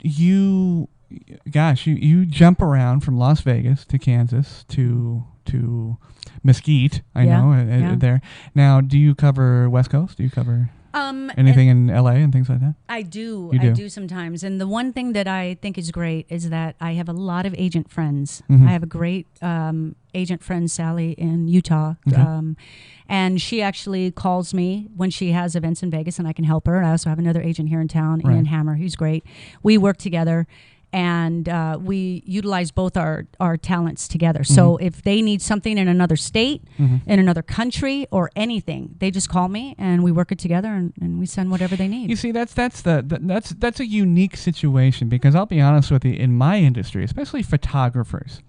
you jump around from Las Vegas to Kansas to Mesquite. I know there. Now, do you cover West Coast? Do you cover anything in LA and things like that? I do. You do? I do sometimes. And the one thing that I think is great is that I have a lot of agent friends. Mm-hmm. I have a great agent friend, Sally, in Utah. Okay. And she actually calls me when she has events in Vegas and I can help her. I also have another agent here in town, Ian Hammer, who's great. We work together. And we utilize both our talents together. So if they need something in another state, in another country, or anything, they just call me and we work it together and we send whatever they need. You see, that's a unique situation because I'll be honest with you, in my industry, especially photographers,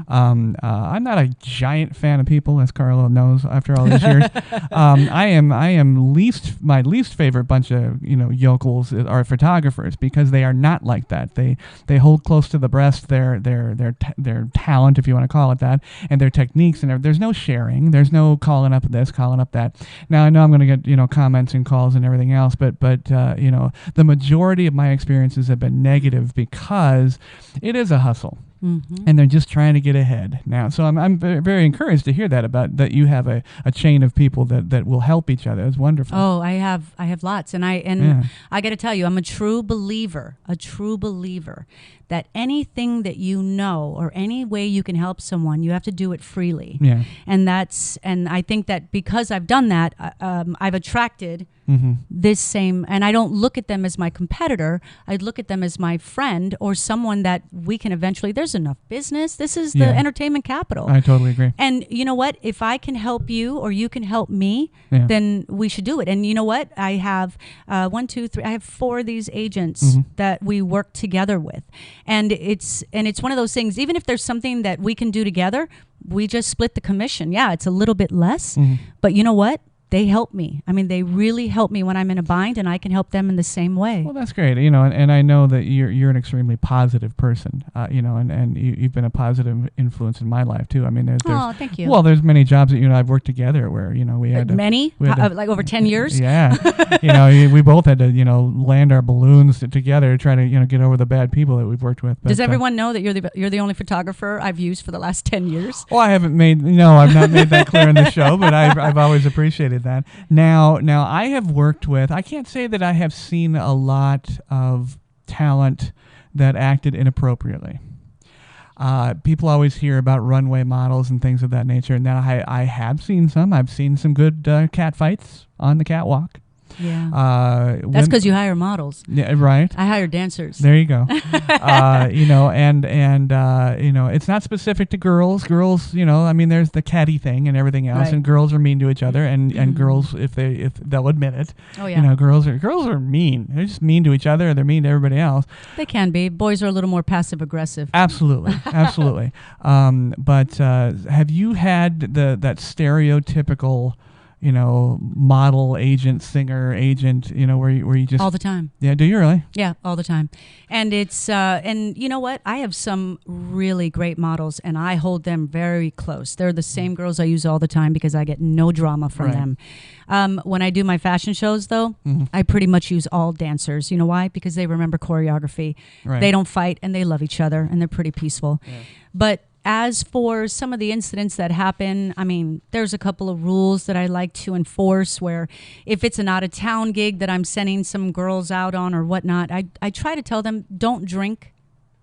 I'm not a giant fan of people, as Carla knows after all these years. I am my least favorite bunch of yokels are photographers because they are not like that. They hold close to the breast their talent, if you want to call it that, and their techniques, and there's no sharing. There's no calling up this, calling up that. Now I know I'm going to get comments and calls and everything else, but the majority of my experiences have been negative because it is a hustle. And they're just trying to get ahead now. So I'm very encouraged to hear that you have a chain of people that will help each other. It's wonderful. Oh, I have lots, and I got to tell you, I'm a true believer that anything that or any way you can help someone, you have to do it freely. Yeah. And I think that because I've done that, I've attracted this same, and I don't look at them as my competitor. I look at them as my friend or someone that we can eventually, there's enough business. This is the entertainment capital. I totally agree. And you know what? If I can help you or you can help me, then we should do it. And you know what? I have I have 4 of these agents that we work together with. And it's one of those things, even if there's something that we can do together, we just split the commission. Yeah, it's a little bit less, but you know what? They help me. I mean, they really help me when I'm in a bind, and I can help them in the same way. Well, that's great. You know, and I know that you're an extremely positive person. You know, and you've been a positive influence in my life too. I mean, there's thank you. Well, there's many jobs that you and I've worked together where we had like over 10 years. Yeah, we both had to land our balloons together to try to get over the bad people that we've worked with. But, does everyone know that you're the only photographer I've used for the last 10 years? Well, I've not made that clear in the show, but I've always appreciated that. Now I have worked with, I can't say that I have seen a lot of talent that acted inappropriately. People always hear about runway models and things of that nature. Now I have seen some. I've seen some good cat fights on the catwalk. Yeah. That's because you hire models. Yeah, right. I hire dancers. There you go. It's not specific to girls. Girls, I mean, there's the catty thing and everything else, and girls are mean to each other, and girls, if they'll admit it, girls are mean. They're just mean to each other. They're mean to everybody else. They can be. Boys are a little more passive aggressive. Absolutely, absolutely. But have you had that stereotypical model agent, singer agent, where you just... All the time. Yeah, do you really? Yeah, all the time. And it's, and you know what? I have some really great models, and I hold them very close. They're the same girls I use all the time because I get no drama from them. When I do my fashion shows, though, I pretty much use all dancers. You know why? Because they remember choreography. Right. They don't fight, and they love each other, and they're pretty peaceful. Yeah. But as for some of the incidents that happen, I mean, there's a couple of rules that I like to enforce where if it's an out-of-town gig that I'm sending some girls out on or whatnot, I try to tell them, don't drink,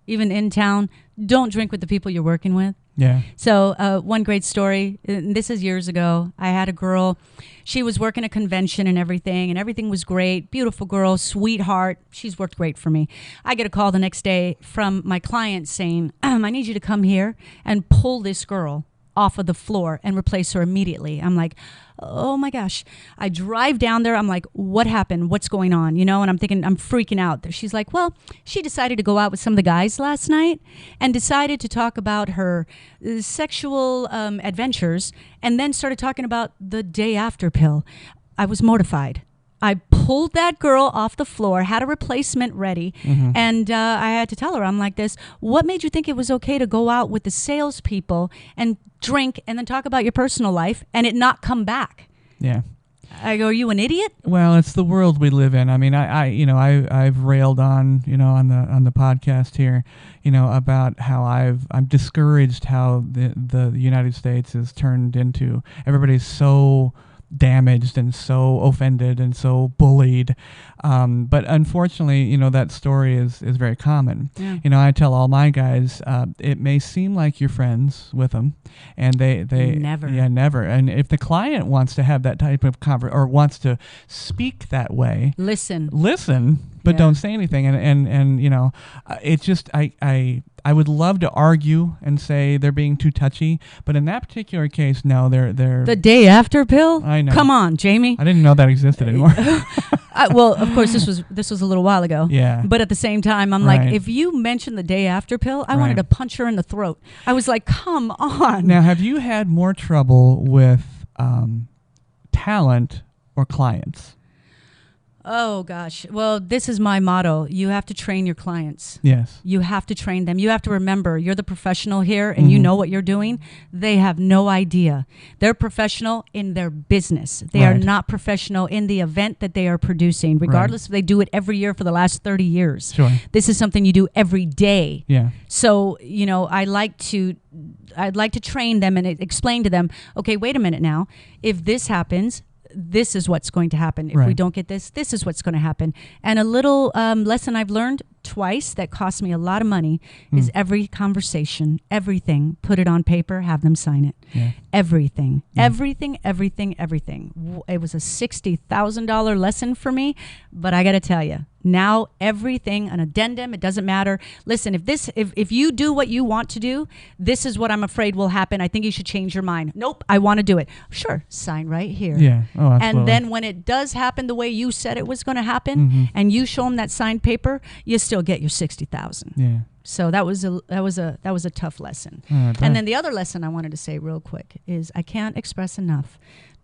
even in town. Don't drink with the people you're working with. Yeah. So one great story, and this is years ago, I had a girl, she was working a convention and everything was great, beautiful girl, sweetheart, she's worked great for me. I get a call the next day from my client saying, I need you to come here and pull this girl off of the floor and replace her immediately. I'm like, oh my gosh. I drive down there. I'm like, what happened? What's going on? And I'm thinking, I'm freaking out. She's like, well, she decided to go out with some of the guys last night and decided to talk about her sexual adventures and then started talking about the day after pill. I was mortified. I pulled that girl off the floor, had a replacement ready, and I had to tell her, I'm like this, what made you think it was okay to go out with the salespeople and drink and then talk about your personal life and it not come back? Yeah. I go, are you an idiot? Well, it's the world we live in. I mean, I've railed on, on the podcast here, about how I'm discouraged how the United States is turned into, everybody's so damaged and so offended and so bullied, but unfortunately that story is very common. I tell all my guys, it may seem like you're friends with them and they never, and if the client wants to have that type of or wants to speak that way, listen but don't say anything, and it's just I would love to argue and say they're being too touchy, but in that particular case, no, they're the day after pill. I know. Come on, Jamie. I didn't know that existed anymore. Well, of course, this was a little while ago. Yeah. But at the same time, I'm like, if you mention the day after pill, I wanted to punch her in the throat. I was like, come on. Now, have you had more trouble with talent or clients? Oh, gosh. Well, this is my motto. You have to train your clients. Yes. You have to train them. You have to remember, you're the professional here and you know what you're doing. They have no idea. They're professional in their business. They are not professional in the event that they are producing, regardless if they do it every year for the last 30 years. Sure. This is something you do every day. Yeah. So, I'd like to train them and explain to them, okay, wait a minute now. If this happens, this is what's going to happen. If we don't get this, this is what's going to happen. And a little lesson I've learned twice that cost me a lot of money is every conversation, everything, put it on paper, have them sign it. Yeah. Everything. It was a $60,000 lesson for me, but I got to tell you, now everything, an addendum, it doesn't matter. Listen, if you do what you want to do, this is what I'm afraid will happen. I think you should change your mind. Nope, I want to do it. Sure, sign right here. Yeah. Oh, absolutely. And then when it does happen the way you said it was going to happen, and you show them that signed paper, you still get your $60,000. Yeah. So that was a tough lesson. And then the other lesson I wanted to say real quick is I can't express enough.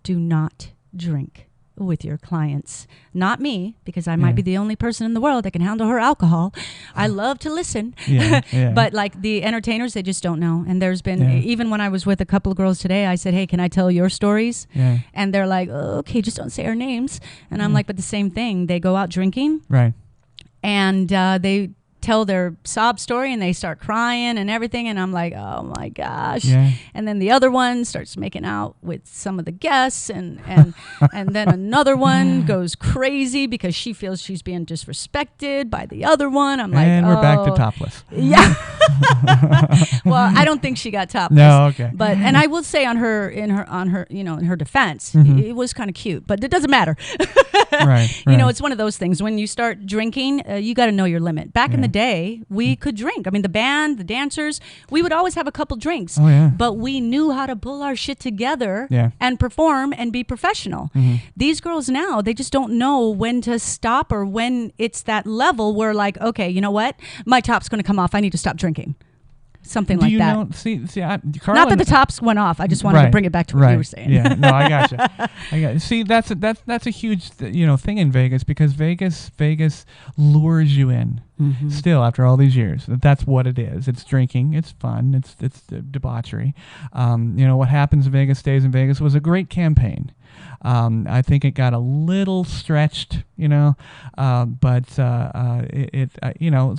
Do not drink with your clients. Not me, because I might be the only person in the world that can handle her alcohol. I love to listen. But like the entertainers, they just don't know. And there's been, even when I was with a couple of girls today, I said, hey, can I tell your stories? And they're like, oh, okay, just don't say our names. And I'm like, but the same thing. They go out drinking. Right. And they tell their sob story and they start crying and everything, and I'm like, oh my gosh. And then the other one starts making out with some of the guests, and then another one goes crazy because she feels she's being disrespected by the other one. I'm like, and we're back to topless. Yeah. Well, I don't think she got topless. No, okay. But and I will say in her defense, it was kind of cute, but it doesn't matter. Right. You know, it's one of those things. When you start drinking, you got to know your limit. Back in the day, we could drink. I mean, the band, the dancers, we would always have a couple drinks. Oh, yeah. But we knew how to pull our shit together and perform and be professional. These girls now, they just don't know when to stop, or when it's that level where like, okay, you know what? My top's going to come off. I need to stop drinking. Something like that. Carla, not that the tops went off. I just wanted to bring it back to what you were saying. Yeah, no, I gotcha. See, that's a huge thing in Vegas, because Vegas lures you in. Still, after all these years, that's what it is. It's drinking. It's fun. It's debauchery. What happens in Vegas stays in Vegas was a great campaign. I think it got a little stretched, but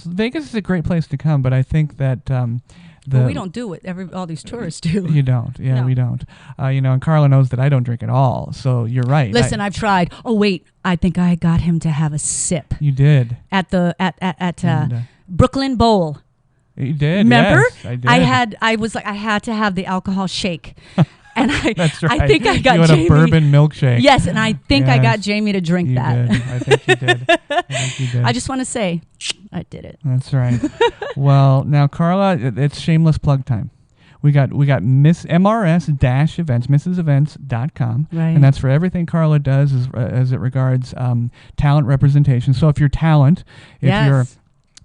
Vegas is a great place to come. But I think that we don't do what all these tourists do. You don't, no. We don't. And Carla knows that I don't drink at all. So you're right. Listen, I've tried. Oh wait, I think I got him to have a sip. You did at Brooklyn Bowl. You did. Remember? Yes, I did. I was like, I had to have the alcohol shake. And That's right. I think I got you had Jamie, a bourbon milkshake. Yes, and I think I got Jamie to drink that. Did. I think you did. I just want to say, I did it. That's right. Well, now Carla, it's shameless plug time. We got Miss MRS-events, mrsevents.com, right. And that's for everything Carla does as it regards talent representation. So if you're talent,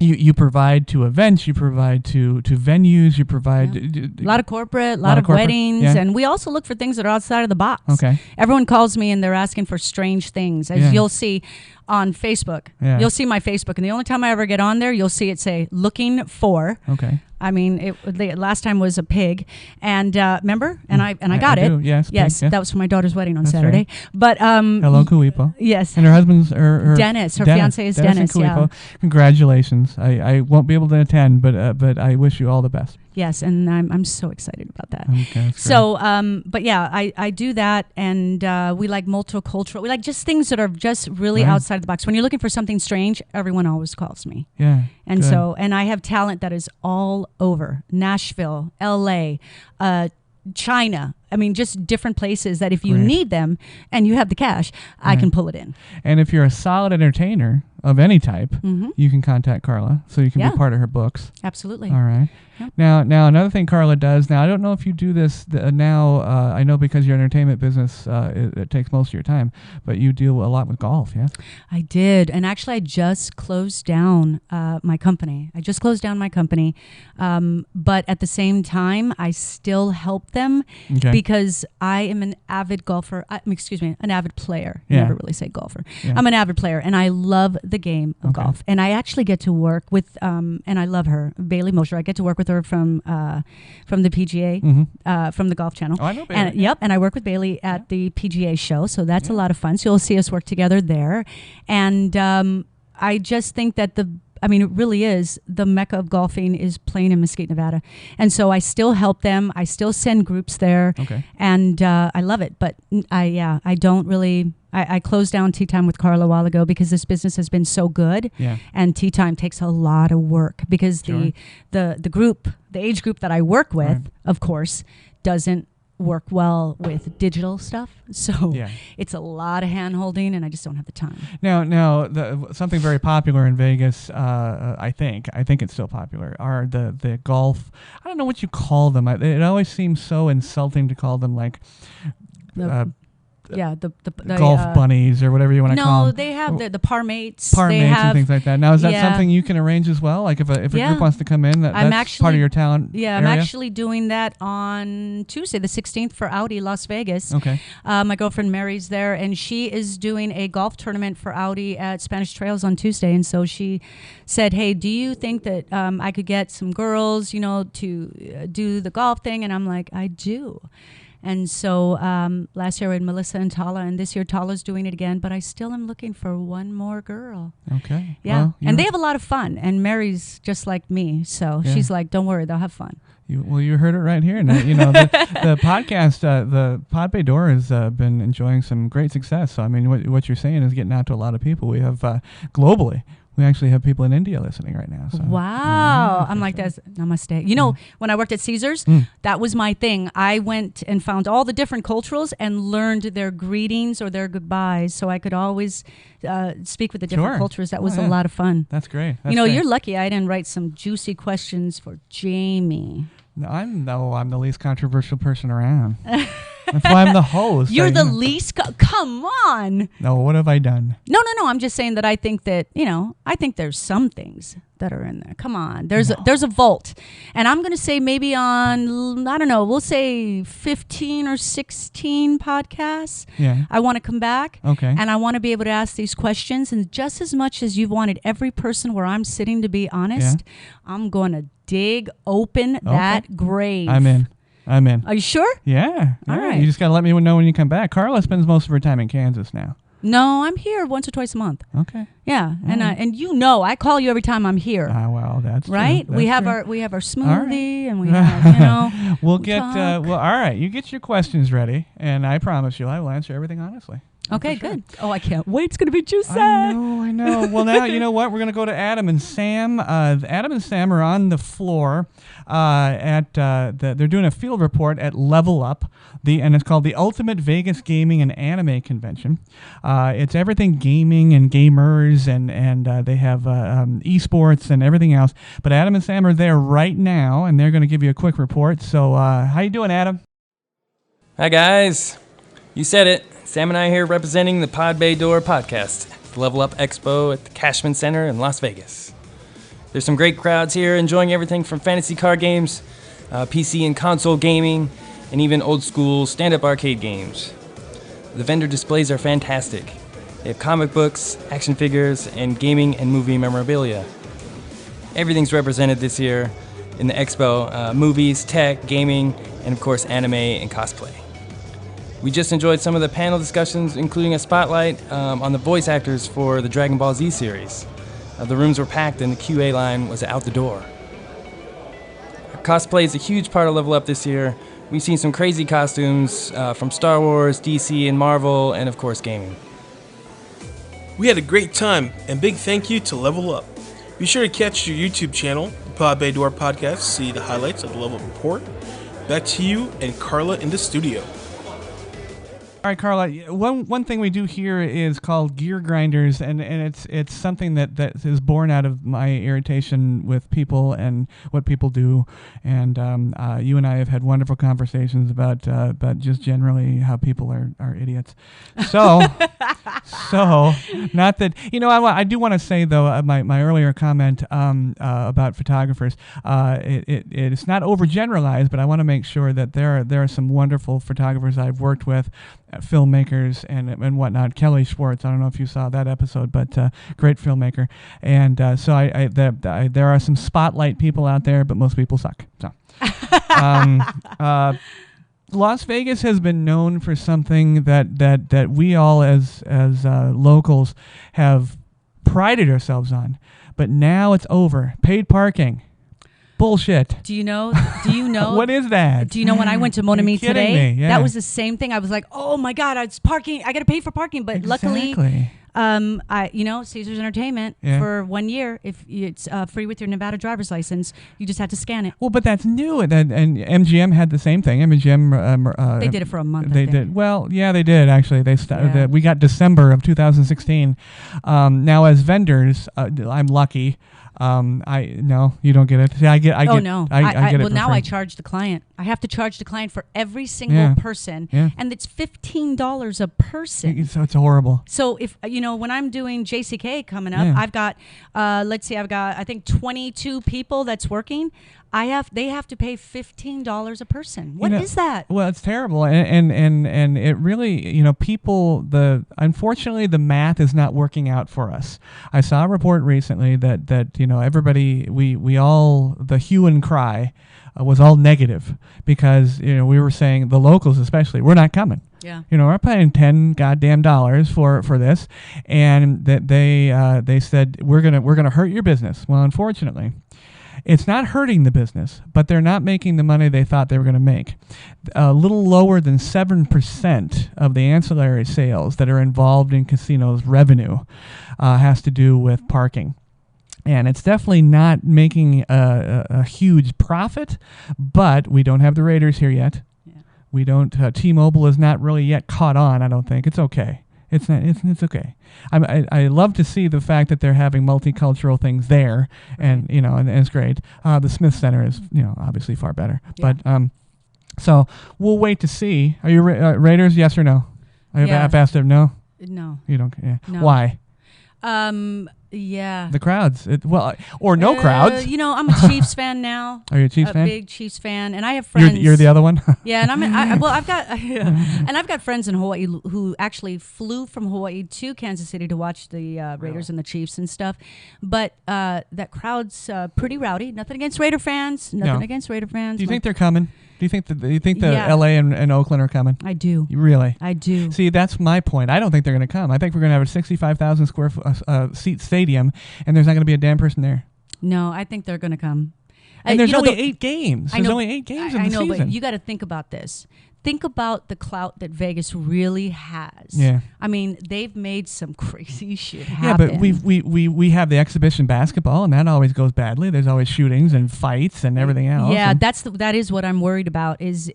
You provide to events, you provide to venues, you provide... A lot of corporate, a lot of weddings, and we also look for things that are outside of the box. Okay. Everyone calls me and they're asking for strange things. As you'll see on Facebook. You'll see my Facebook, and the only time I ever get on there, you'll see it say, looking for... Okay. I mean, the last time was a pig, and remember, and I got it. Do. Yes, yes, pig, that was for my daughter's wedding on Saturday. Right. But hello, Kuipo. Yes, and her husband's her Dennis. Her fiance is Dennis. Yeah. Congratulations. I won't be able to attend, but I wish you all the best. Yes, and I'm so excited about that. Okay, so, but yeah, I do that, and we like multicultural. We like just things that are just really outside of the box. When you're looking for something strange, everyone always calls me. Yeah. And so, and I have talent that is all over Nashville, LA, China. I mean, just different places that if you need them and you have the cash, I can pull it in. And if you're a solid entertainer of any type, you can contact Carla so you can be part of her books. Absolutely. All right. Yep. Now another thing Carla does, now I don't know if you do this now, I know because your entertainment business, it takes most of your time, but you deal a lot with golf, yes? I did. And actually I just closed down my company. But at the same time, I still help them because I am an avid golfer. An avid player. I never really say golfer. Yeah. I'm an avid player, and I love the game of golf. And I actually get to work with, and I love her, Bailey Mosher. I get to work with her from the PGA, from the Golf Channel. Oh, I know Bailey. And I work with Bailey at the PGA show, so that's a lot of fun. So you'll see us work together there. And I just think that I mean, it really is the mecca of golfing is playing in Mesquite, Nevada. And so I still help them. I still send groups there. Okay. And I love it. But I don't really, I closed down Tea Time with Carla a while ago because this business has been so good. Yeah. And Tea Time takes a lot of work because the age group that I work with, Right. of course, doesn't work well with digital stuff. So it's a lot of hand holding and I just don't have the time. Now, something very popular in Vegas, I think it's still popular, are the golf. I don't know what you call them. It always seems so insulting to call them like the golf bunnies or whatever you want to call them. No, they have the par mates. And things like that. Now, is that something you can arrange as well? Like if a group wants to come in, that's part of your talent Yeah, area? I'm actually doing that on Tuesday, the 16th for Audi Las Vegas. Okay. My girlfriend Mary's there, and she is doing a golf tournament for Audi at Spanish Trails on Tuesday. And so she said, hey, do you think that I could get some girls, to do the golf thing? And I'm like, I do. And so last year we had Melissa and Tala, and this year Tala's doing it again, but I still am looking for one more girl. Okay. Yeah. Well, and they have a lot of fun, and Mary's just like me. So she's like, don't worry, they'll have fun. You heard it right here. Now, the podcast, the Pod Bay Door has been enjoying some great success. So, I mean, what you're saying is getting out to a lot of people. We have globally. We actually have people in India listening right now. So. Wow. I'm like, that's namaste. When I worked at Caesars, that was my thing. I went and found all the different culturals and learned their greetings or their goodbyes so I could always speak with the different cultures. That was a lot of fun. That's great. You're lucky I didn't write some juicy questions for Jamie. No, I'm the least controversial person around. That's why I'm the host. You're the least. Come on. No, what have I done? No. I'm just saying that I think that, I think there's some things that are in there. Come on. There's a vault. And I'm going to say maybe on, I don't know, we'll say 15 or 16 podcasts. Yeah. I want to come back. Okay. And I want to be able to ask these questions. And just as much as you've wanted every person where I'm sitting to be honest, I'm going to dig open that grave. I'm in. Are you sure? Yeah. All right. You just got to let me know when you come back. Carla spends most of her time in Kansas now. No, I'm here once or twice a month. Okay. Yeah, and I call you every time I'm here. Well, that's right. True. We have our smoothie, and we have we'll get all right. You get your questions ready, and I promise you, I will answer everything honestly. Okay, good. Oh, I can't wait. It's going to be juicy. I know. Well, now, you know what? We're going to go to Adam and Sam. Adam and Sam are on the floor they're doing a field report at Level Up, and it's called the Ultimate Vegas Gaming and Anime Convention. It's everything gaming and gamers, and they have esports and everything else. But Adam and Sam are there right now, and they're going to give you a quick report. So how you doing, Adam? Hi, guys. You said it. Sam and I here representing the Pod Bay Door podcast, the Level Up Expo at the Cashman Center in Las Vegas. There's some great crowds here enjoying everything from fantasy card games, PC and console gaming, and even old school stand-up arcade games. The vendor displays are fantastic. They have comic books, action figures, and gaming and movie memorabilia. Everything's represented this year in the expo, movies, tech, gaming, and of course anime and cosplay. We just enjoyed some of the panel discussions, including a spotlight on the voice actors for the Dragon Ball Z series. The rooms were packed and the QA line was out the door. Cosplay is a huge part of Level Up this year. We've seen some crazy costumes from Star Wars, DC, and Marvel, and of course gaming. We had a great time, and big thank you to Level Up. Be sure to catch your YouTube channel, the Pod Bay Door Podcast, to see the highlights of the Level Up report. Back to you and Carla in the studio. All right, Carla. One thing we do here is called gear grinders, and it's something that is born out of my irritation with people and what people do. And you and I have had wonderful conversations about just generally how people are idiots. So not that I do want to say though my earlier comment about photographers. It's not overgeneralized, but I want to make sure that there are some wonderful photographers I've worked with. Filmmakers and whatnot. Kelly Schwartz, I don't know if you saw that episode, but great filmmaker. And so there are some spotlight people out there, but most people suck. So, Las Vegas has been known for something that we all as locals have prided ourselves on. but now it's over. Paid parking. Bullshit. Do you know? What is that? Do you know when I went to Monami today? Me? Yeah. That was the same thing. I was like, oh my God, it's parking. I got to pay for parking. But luckily, Caesars Entertainment for 1 year, if it's free with your Nevada driver's license, you just had to scan it. Well, but that's new. And MGM had the same thing. MGM. They did it for a month. They did. Well, yeah, they did actually. They started. We got December of 2016. Now, as vendors, I'm lucky. No, you don't get it. See, I get. I get it. Well, for now free. I charge the client. I have to charge the client for every single person, and it's $15 a person. So it's horrible. So if when I'm doing JCK coming up, I've got I think 22 people that's working. They have to pay $15 a person. What is that? Well, it's terrible, and it really, unfortunately the math is not working out for us. I saw a report recently that everybody, we all, the hue and cry was all negative because we were saying, the locals especially, we're not coming. Yeah. We're paying $10 goddamn for this, and that they said we're gonna hurt your business. Well, unfortunately, it's not hurting the business, but they're not making the money they thought they were going to make. A little lower than 7% of the ancillary sales that are involved in casinos' revenue has to do with parking. And it's definitely not making a huge profit, but we don't have the Raiders here yet. Yeah. We don't. T-Mobile is not really yet caught on. I don't think it's okay. It's not. It's okay. I love to see the fact that they're having multicultural things there, and and it's great. The Smith Center is obviously far better. Yeah. But so we'll wait to see. Are you Raiders? Yes or no? I've asked them. No. No. You don't. Yeah. No. Why? Yeah. The crowds. Or no crowds. I'm a Chiefs fan now. Are you a Chiefs fan? A big Chiefs fan, and I have friends. You're the other one. Yeah, and I've got friends in Hawaii who actually flew from Hawaii to Kansas City to watch the Raiders and the Chiefs and stuff. But that crowd's pretty rowdy. Nothing against Raider fans. Nothing against Raider fans. Do you think they're coming? Do you think the L.A. and Oakland are coming? I do. Really? I do. See, that's my point. I don't think they're going to come. I think we're going to have a 65,000 square seat stadium, and there's not going to be a damn person there. No, I think they're going to come. And there's only 8 games. There's only 8 games in the season. But you got to think about this. Think about the clout that Vegas really has. Yeah. I mean, they've made some crazy shit happen. Yeah, but we have the exhibition basketball, and that always goes badly. There's always shootings and fights and everything else. Yeah, that is what I'm worried about is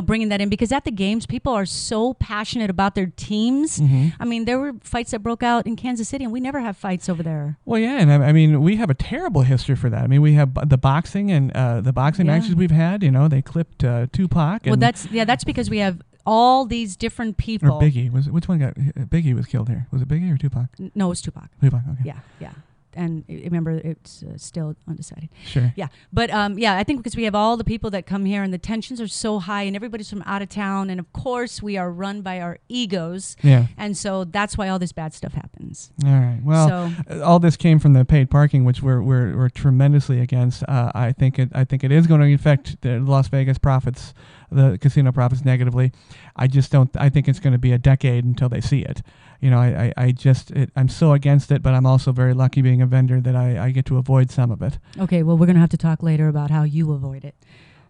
bringing that in, because at the games, people are so passionate about their teams. Mm-hmm. I mean, there were fights that broke out in Kansas City, and we never have fights over there. Well, yeah, and I mean, we have a terrible history for that. I mean, we have the boxing and the boxing matches we've had. They clipped Tupac. Well, that's because we have all these different people. Or Biggie which one got Biggie was killed here? Was it Biggie or Tupac? No, it was Tupac. Tupac, okay. Yeah. And remember, it's still undecided. Sure. Yeah. But, I think because we have all the people that come here and the tensions are so high and everybody's from out of town. And, of course, we are run by our egos. Yeah. And so that's why all this bad stuff happens. All right. Well, all this came from the paid parking, which we're tremendously against. I think it is going to affect the Las Vegas profits, the casino profits negatively. I just don't. I think it's going to be a decade until they see it. I'm so against it, but I'm also very lucky being a vendor that I get to avoid some of it. Okay, well, we're going to have to talk later about how you avoid it.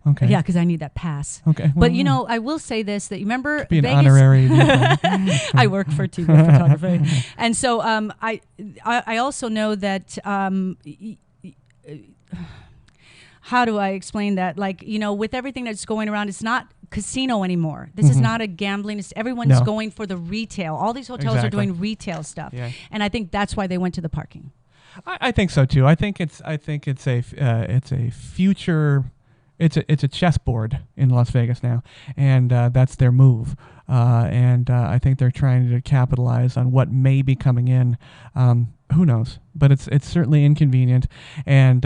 Okay. Yeah, because I need that pass. Okay. Well, but, I will say this, that you remember be an Vegas? Honorary. I work for TV photography. And so I also know that... how do I explain that? With everything that's going around, it's not casino anymore. This is not a gambling. Everyone's going for the retail. All these hotels are doing retail stuff, and I think that's why they went to the parking. I think so too. I think it's a future. It's a chessboard in Las Vegas now, and that's their move. And I think they're trying to capitalize on what may be coming in. Who knows? But it's certainly inconvenient, and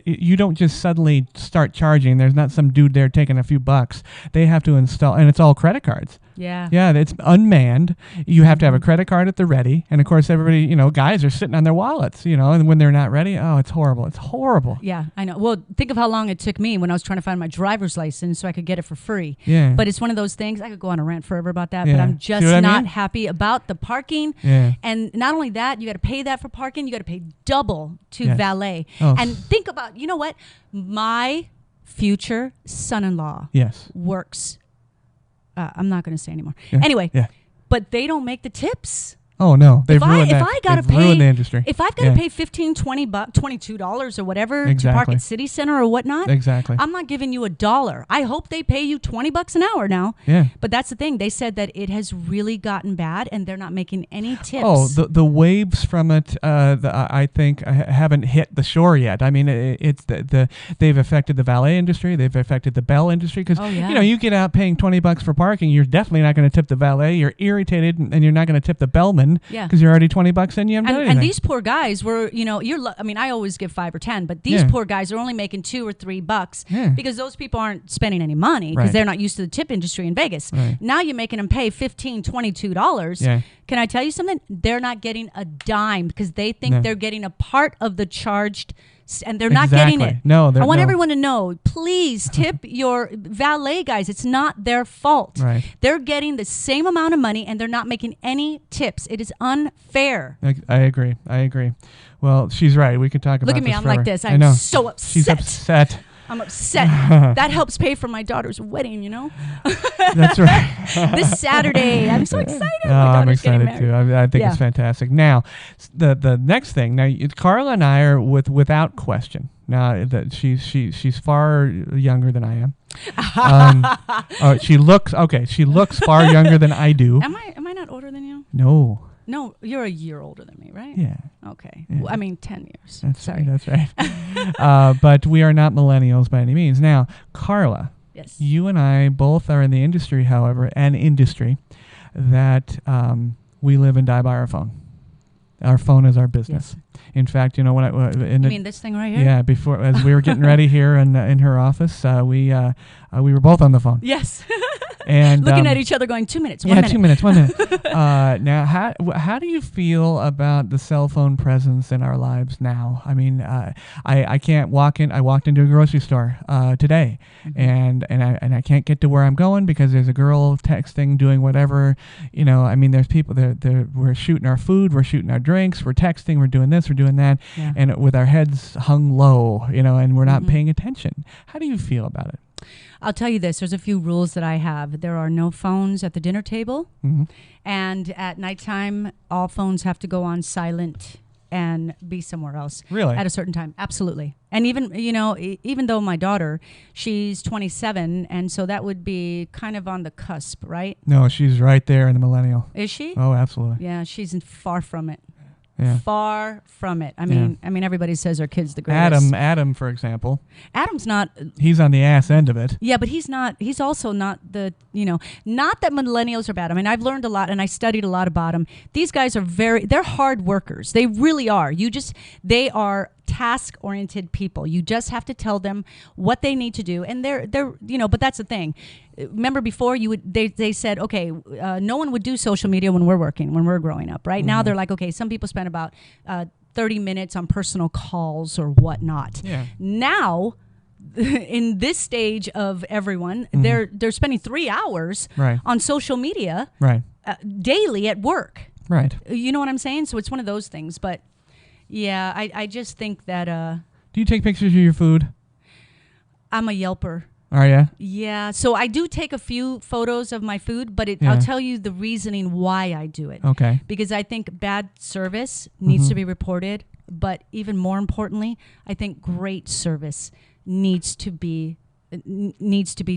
you don't just suddenly start charging. There's not some dude there taking a few bucks. They have to install, and it's all credit cards. Yeah. Yeah, it's unmanned. You have to have a credit card at the ready. And of course, everybody, guys are sitting on their wallets, and when they're not ready, it's horrible. It's horrible. Yeah, I know. Well, think of how long it took me when I was trying to find my driver's license so I could get it for free. Yeah. But it's one of those things, I could go on a rant forever about that, Yeah. but I'm just not happy about the parking. Yeah. And not only that, you got to pay that for parking, you got to pay double to Yes. valet. Oh. And think about, you know what? My future son-in-law works. I'm not going to say anymore. Yeah. Anyway, Yeah. but they don't make the tips. Oh no, they've ruined that. If I gotta They've pay, ruined the industry. If I've got to pay $15, $20, $22 or whatever to park at City Center or whatnot, exactly. I'm not giving you $1. I hope they pay you $20 an hour now. Yeah. But that's the thing. They said that it has really gotten bad, and they're not making any tips. Oh, the waves from it, I think, haven't hit the shore yet. I mean, it's they've affected the valet industry. They've affected the bell industry because you get out paying $20 for parking. You're definitely not going to tip the valet. You're irritated, and you're not going to tip the bellman because you're already $20 and you haven't done anything. And these poor guys were, I always give 5 or 10, but these poor guys are only making $2 or $3 because those people aren't spending any money because they're not used to the tip industry in Vegas. Right. Now you're making them pay $15, $22. Yeah. Can I tell you something? They're not getting a dime because they think they're getting a part of the charged, and they're not getting it. No, I want everyone to know, please tip your valet guys. It's not their fault. Right. They're getting the same amount of money and they're not making any tips. It is unfair. I agree. Well, she's right. We could talk about this. Look at me. I'm forever. like this. I know. I'm so upset. She's upset. I'm upset. That helps pay for my daughter's wedding, That's right. This Saturday. I'm so excited. I'm excited too. I think it's fantastic. Now, the next thing. Now, Carla and I are without question. Now that she's far younger than I am. She looks far younger than I do. Am I not older than you? No. No, you're a year older than me, right? Yeah. Okay. Yeah. Well, I mean, 10 years. Sorry. That's right. But we are not millennials by any means. Now, Carla. Yes. You and I both are in the industry, however, that we live and die by our phone. Our phone is our business. Yes. In fact, when you mean this thing right here? Yeah, before as we were getting ready here in her office, we were both on the phone. Yes. And looking at each other, going 2 minutes. 1 minute. 2 minutes. 1 minute. Now, how do you feel about the cell phone presence in our lives now? I mean, I can't walk in. I walked into a grocery store today, and I can't get to where I'm going because there's a girl texting, doing whatever. I mean, there's people. We're shooting our food, we're shooting our drinks, we're texting, we're doing this, we're doing that, and with our heads hung low, and we're not paying attention. How do you feel about it? I'll tell you this. There's a few rules that I have. There are no phones at the dinner table. Mm-hmm. And at nighttime, all phones have to go on silent and be somewhere else. Really? At a certain time. Absolutely. And even, even though my daughter, she's 27, and so that would be kind of on the cusp, right? No, she's right there in the millennial. Is she? Oh, absolutely. Yeah, she's far from it. Yeah. Far from it. I mean, everybody says our kid's the greatest. Adam, for example. Adam's not. He's on the ass end of it. Yeah, but he's not. He's also not the. Not that millennials are bad. I mean, I've learned a lot and I studied a lot about them. These guys are they're hard workers. They really are. They are task-oriented people. You just have to tell them what they need to do, and they're But that's the thing. Remember before they said, okay, no one would do social media when we're growing up, right? Mm-hmm. Now they're like, okay, some people spend about 30 minutes on personal calls or whatnot. Yeah. Now, in this stage of everyone, they're spending 3 hours on social media daily at work. Right. You know what I'm saying? So it's one of those things. But yeah, I just think that. Do you take pictures of your food? I'm a Yelper. Are you? Yeah. So I do take a few photos of my food, but I'll tell you the reasoning why I do it. Okay. Because I think bad service needs to be reported, but even more importantly, I think great service needs to be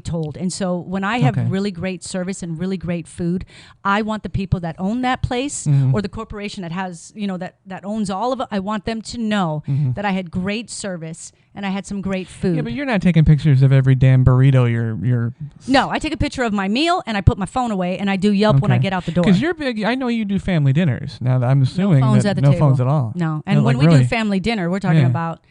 told. And so when I have really great service and really great food, I want the people that own that place or the corporation that has, that owns all of it, I want them to know that I had great service and I had some great food. Yeah, but you're not taking pictures of every damn burrito you're No, I take a picture of my meal and I put my phone away and I do Yelp when I get out the door. Because you're big. I know you do family dinners. Now I'm assuming no phones that at the no table. phones at all. No. And when we do family dinner, we're talking about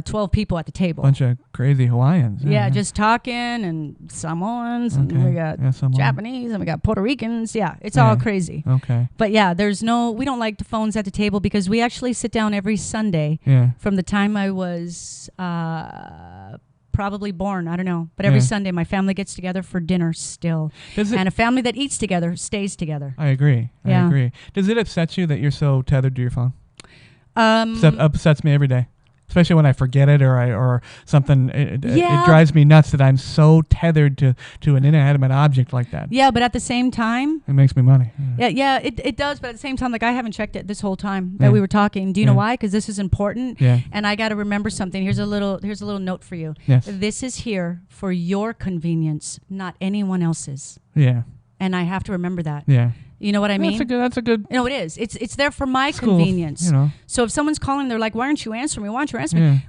12 people at the table. Bunch of crazy Hawaiians. Yeah, just talking, and Samoans, and we got Japanese, and we got Puerto Ricans. Yeah, it's all crazy. Okay. But yeah, we don't like the phones at the table because we actually sit down every Sunday from the time I was probably born. I don't know. But every Sunday, my family gets together for dinner still. And a family that eats together stays together. I agree. I agree. Does it upset you that you're so tethered to your phone? Upsets me every day. Especially when I forget it or something, it drives me nuts that I'm so tethered to an inanimate object like that. Yeah, but at the same time, it makes me money. Yeah, it does. But at the same time, like I haven't checked it this whole time that we were talking. Do you know why? Because this is important. Yeah. And I got to remember something. Here's a little note for you. Yes. This is here for your convenience, not anyone else's. Yeah. And I have to remember that. Yeah. You know what I mean? That's a good. No, it is. It's there for my convenience. So if someone's calling, they're like, "Why aren't you answering me? Why aren't you answering me?"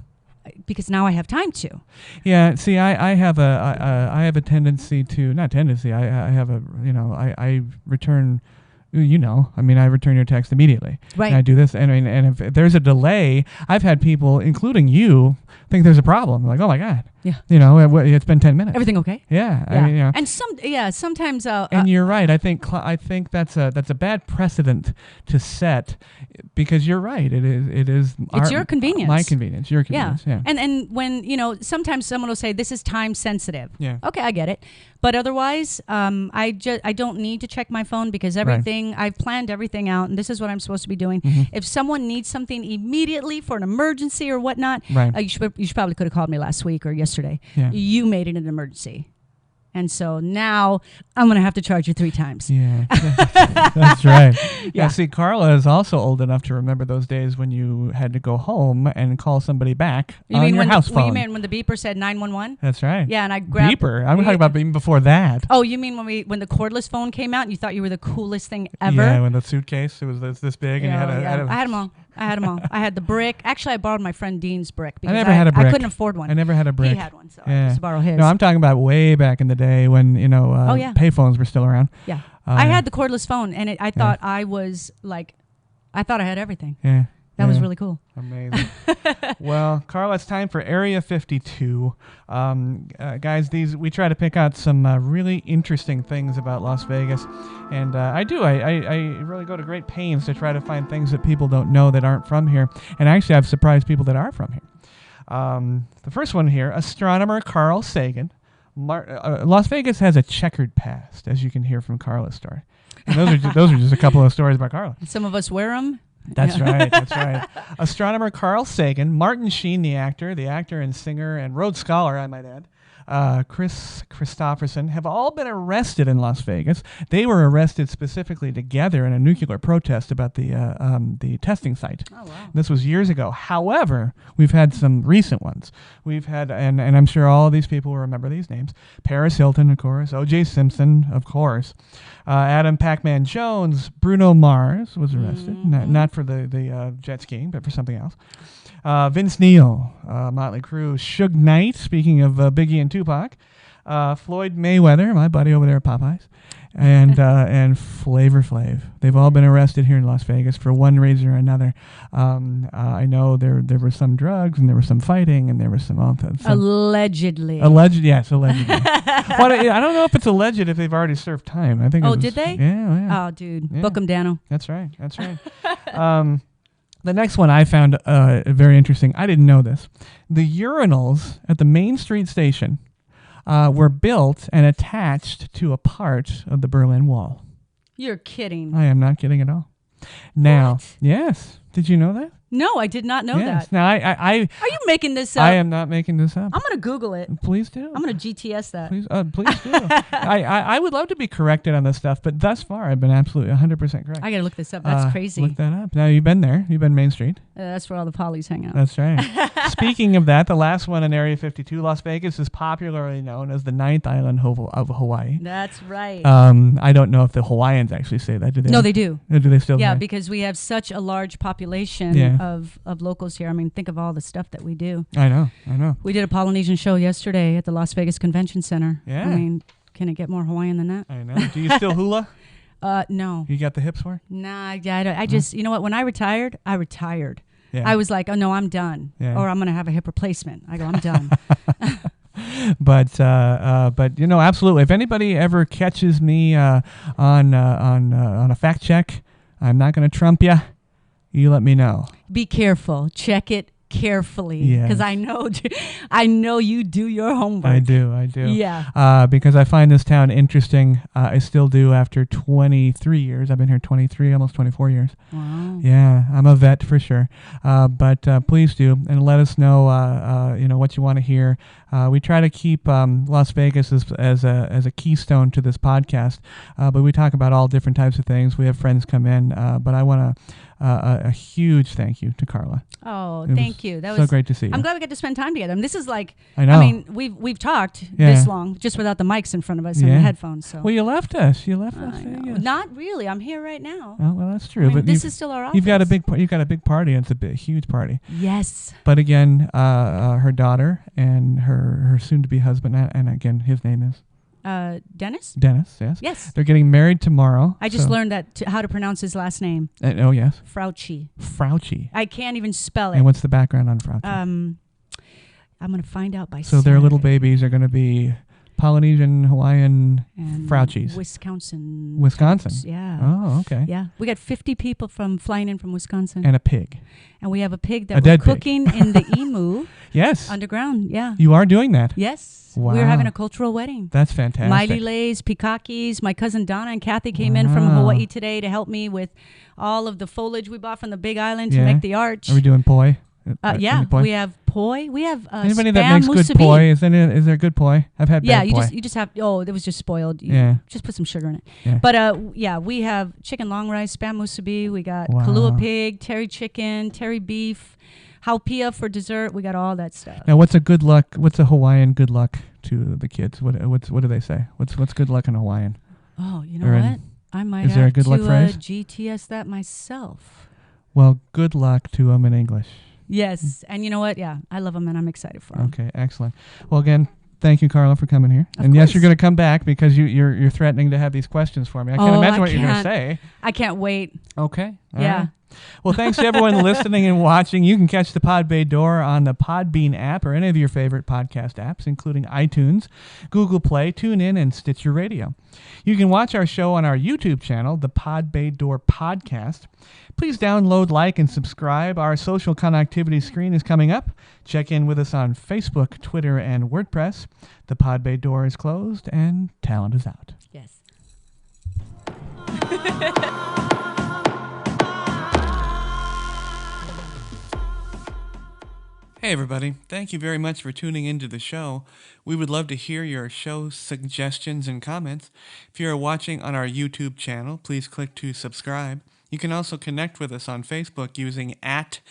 Because now I have time to. Yeah. See, I have a tendency to not tendency. I have a I return. I return your text immediately. Right. And I do this, and if there's a delay, I've had people, including you, think there's a problem. Like, oh my God. Yeah. It's been 10 minutes. Everything okay? Yeah. And sometimes. And you're right. I think that's a bad precedent to set, because you're right. It is. It's your convenience. My convenience. Your convenience. Yeah. And when sometimes someone will say this is time sensitive. Yeah. Okay, I get it. But otherwise, I don't need to check my phone because everything I've planned everything out, and this is what I'm supposed to be doing. Mm-hmm. If someone needs something immediately for an emergency or whatnot, you should probably could have called me last week or yesterday. Yeah. You made it an emergency. And so now I'm going to have to charge you 3 times. Yeah, that's right. Yeah. See, Carla is also old enough to remember those days when you had to go home and call somebody back on your house phone. You mean when the beeper said 911? That's right. Yeah, and I grabbed... Beeper? I'm talking about even before that. Oh, you mean when the cordless phone came out and you thought you were the coolest thing ever? Yeah, when the suitcase, it was this big and you had I had them all. I had the brick. Actually, I borrowed my friend Dean's brick because I never had a brick. I couldn't afford one. I never had a brick. He had one, so I used to borrow his. No, I'm talking about way back in the day when payphones were still around. Yeah, I had the cordless phone, and I thought I was like, I thought I had everything. Yeah. That was really cool. Amazing. Well, Carla, it's time for Area 52. Guys, we try to pick out some really interesting things about Las Vegas. And I really go to great pains to try to find things that people don't know that aren't from here. And actually, I've surprised people that are from here. The first one here, astronomer Carl Sagan. Las Vegas has a checkered past, as you can hear from Carla's story. And those are just a couple of stories about Carla. Some of us wear them. That's right. That's right. Astronomer Carl Sagan, Martin Sheen, the actor and singer and Rhodes Scholar, I might add, Chris Christopherson, have all been arrested in Las Vegas. They were arrested specifically together in a nuclear protest about the testing site. Oh, wow. This was years ago. However, we've had some recent ones. We've had, and I'm sure all of these people will remember these names, Paris Hilton, of course, O.J. Simpson, of course, Adam Pac-Man Jones, Bruno Mars was arrested, not for the jet skiing, but for something else. Vince Neil, Motley Crue, Suge Knight, speaking of Biggie and Tupac, Floyd Mayweather, my buddy over there at Popeyes, and Flavor Flav. They've all been arrested here in Las Vegas for one reason or another. I know there were some drugs and there was some fighting and there was some allegedly. Yes, allegedly. Well, I don't know if it's alleged if they've already served time. I think. Did they? Yeah. Oh, dude, book them, Dano. That's right. The next one I found very interesting. I didn't know this. The urinals at the Main Street station were built and attached to a part of the Berlin Wall. You're kidding. I am not kidding at all. Now, what? Yes. Did you know that? No, I did not know that. Now, Are you making this up? I am not making this up. I'm going to Google it. Please do. I'm going to GTS that. Please do. I would love to be corrected on this stuff, but thus far I've been absolutely 100% correct. I got to look this up. That's crazy. Look that up. Now, you've been there. You've been Main Street. That's where all the polys hang out. That's right. Speaking of that, the last one in Area 52, Las Vegas, is popularly known as the ninth island of Hawaii. That's right. I don't know if the Hawaiians actually say that. Do they? No, they do. Do they still? Yeah, say? Because we have such a large population of locals here. I mean, think of all the stuff that we do. I know. We did a Polynesian show yesterday at the Las Vegas Convention Center. Yeah. I mean, can it get more Hawaiian than that? I know. Do you still hula? No. You got the hips for it? Nah, I just, you know what? When I retired. Yeah. Yeah. I was like, oh no, I'm done, Yeah. or I'm gonna have a hip replacement. I go, I'm done. But absolutely. If anybody ever catches me on a fact check, I'm not going to trump you. You let me know. Be careful. Check it carefully, because I know you do your homework. I do. Yeah. Because I find this town interesting. I still do after 23 years. I've been here 23, almost 24 years. Wow. Yeah, I'm a vet for sure. But please do, and let us know, what you want to hear. We try to keep Las Vegas as a keystone to this podcast, but we talk about all different types of things. We have friends come in, but I want a huge thank you to Carla. Oh, thank you. That so was great to see you. I'm glad we get to spend time together. And this is like, I know. I mean, we've talked this long, just without the mics in front of us and the headphones. So. Well, you left us. You left us. Not really. I'm here right now. Oh, well, that's true. I mean, but this is still our office. You've got a big party. And it's a huge party. Yes. But again, her daughter and her soon-to-be husband, and again, his name is Dennis. Dennis. Yes. Yes. They're getting married tomorrow. I just learned that how to pronounce his last name. Oh yes. Frauchi. Frauchi. I can't even spell it. And what's the background on Frauchi? I'm gonna find out by. So their little babies are gonna be Polynesian, Hawaiian, and Frauchis. Wisconsin. Yeah. Oh, okay. Yeah. We got 50 people flying in from Wisconsin. And a pig. And we have a pig that we're cooking in the Emu. Yes. Underground. Yeah. You are doing that. Yes. Wow. We're having a cultural wedding. That's fantastic. Miley Lays, Pikakis. My cousin Donna and Kathy came in from Hawaii today to help me with all of the foliage we bought from the Big Island to make the arch. Are we doing poi? Yeah, we have poi. We have anybody spam that makes musubi. good poi. Is there good poi? I've had bad poi. you just have. Oh, it was just spoiled. Just put some sugar in it. Yeah. But we have chicken long rice, spam musubi. We got kalua pig, terry chicken, terry beef, haupia for dessert. We got all that stuff. Now, what's a Hawaiian good luck to the kids? What do they say? What's good luck in Hawaiian? Oh, you know what? I might is there have a good luck phrase? GTS that myself. Well, good luck to them in English. Yes, and you know what? Yeah, I love them and I'm excited for them. Okay, excellent. Well, again, thank you, Carla, for coming here. And yes, you're going to come back because you're threatening to have these questions for me. I can't imagine what you're going to say. I can't wait. Okay. Yeah. Right. Well, thanks to everyone listening and watching. You can catch the Pod Bay Door on the Podbean app or any of your favorite podcast apps, including iTunes, Google Play, TuneIn, and Stitcher Radio. You can watch our show on our YouTube channel, the Pod Bay Door Podcast. Please download, like, and subscribe. Our social connectivity screen is coming up. Check in with us on Facebook, Twitter, and WordPress. The Pod Bay Door is closed, and talent is out. Yes. Hey everybody, thank you very much for tuning into the show. We would love to hear your show suggestions and comments. If you are watching on our YouTube channel, please click to subscribe. You can also connect with us on Facebook using @PBD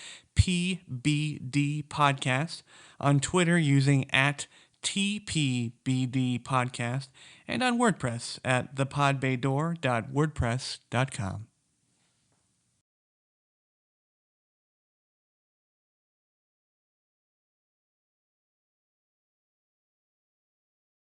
Podcast, on Twitter using @TPBD Podcast, and on WordPress at thepodbaydoor.wordpress.com.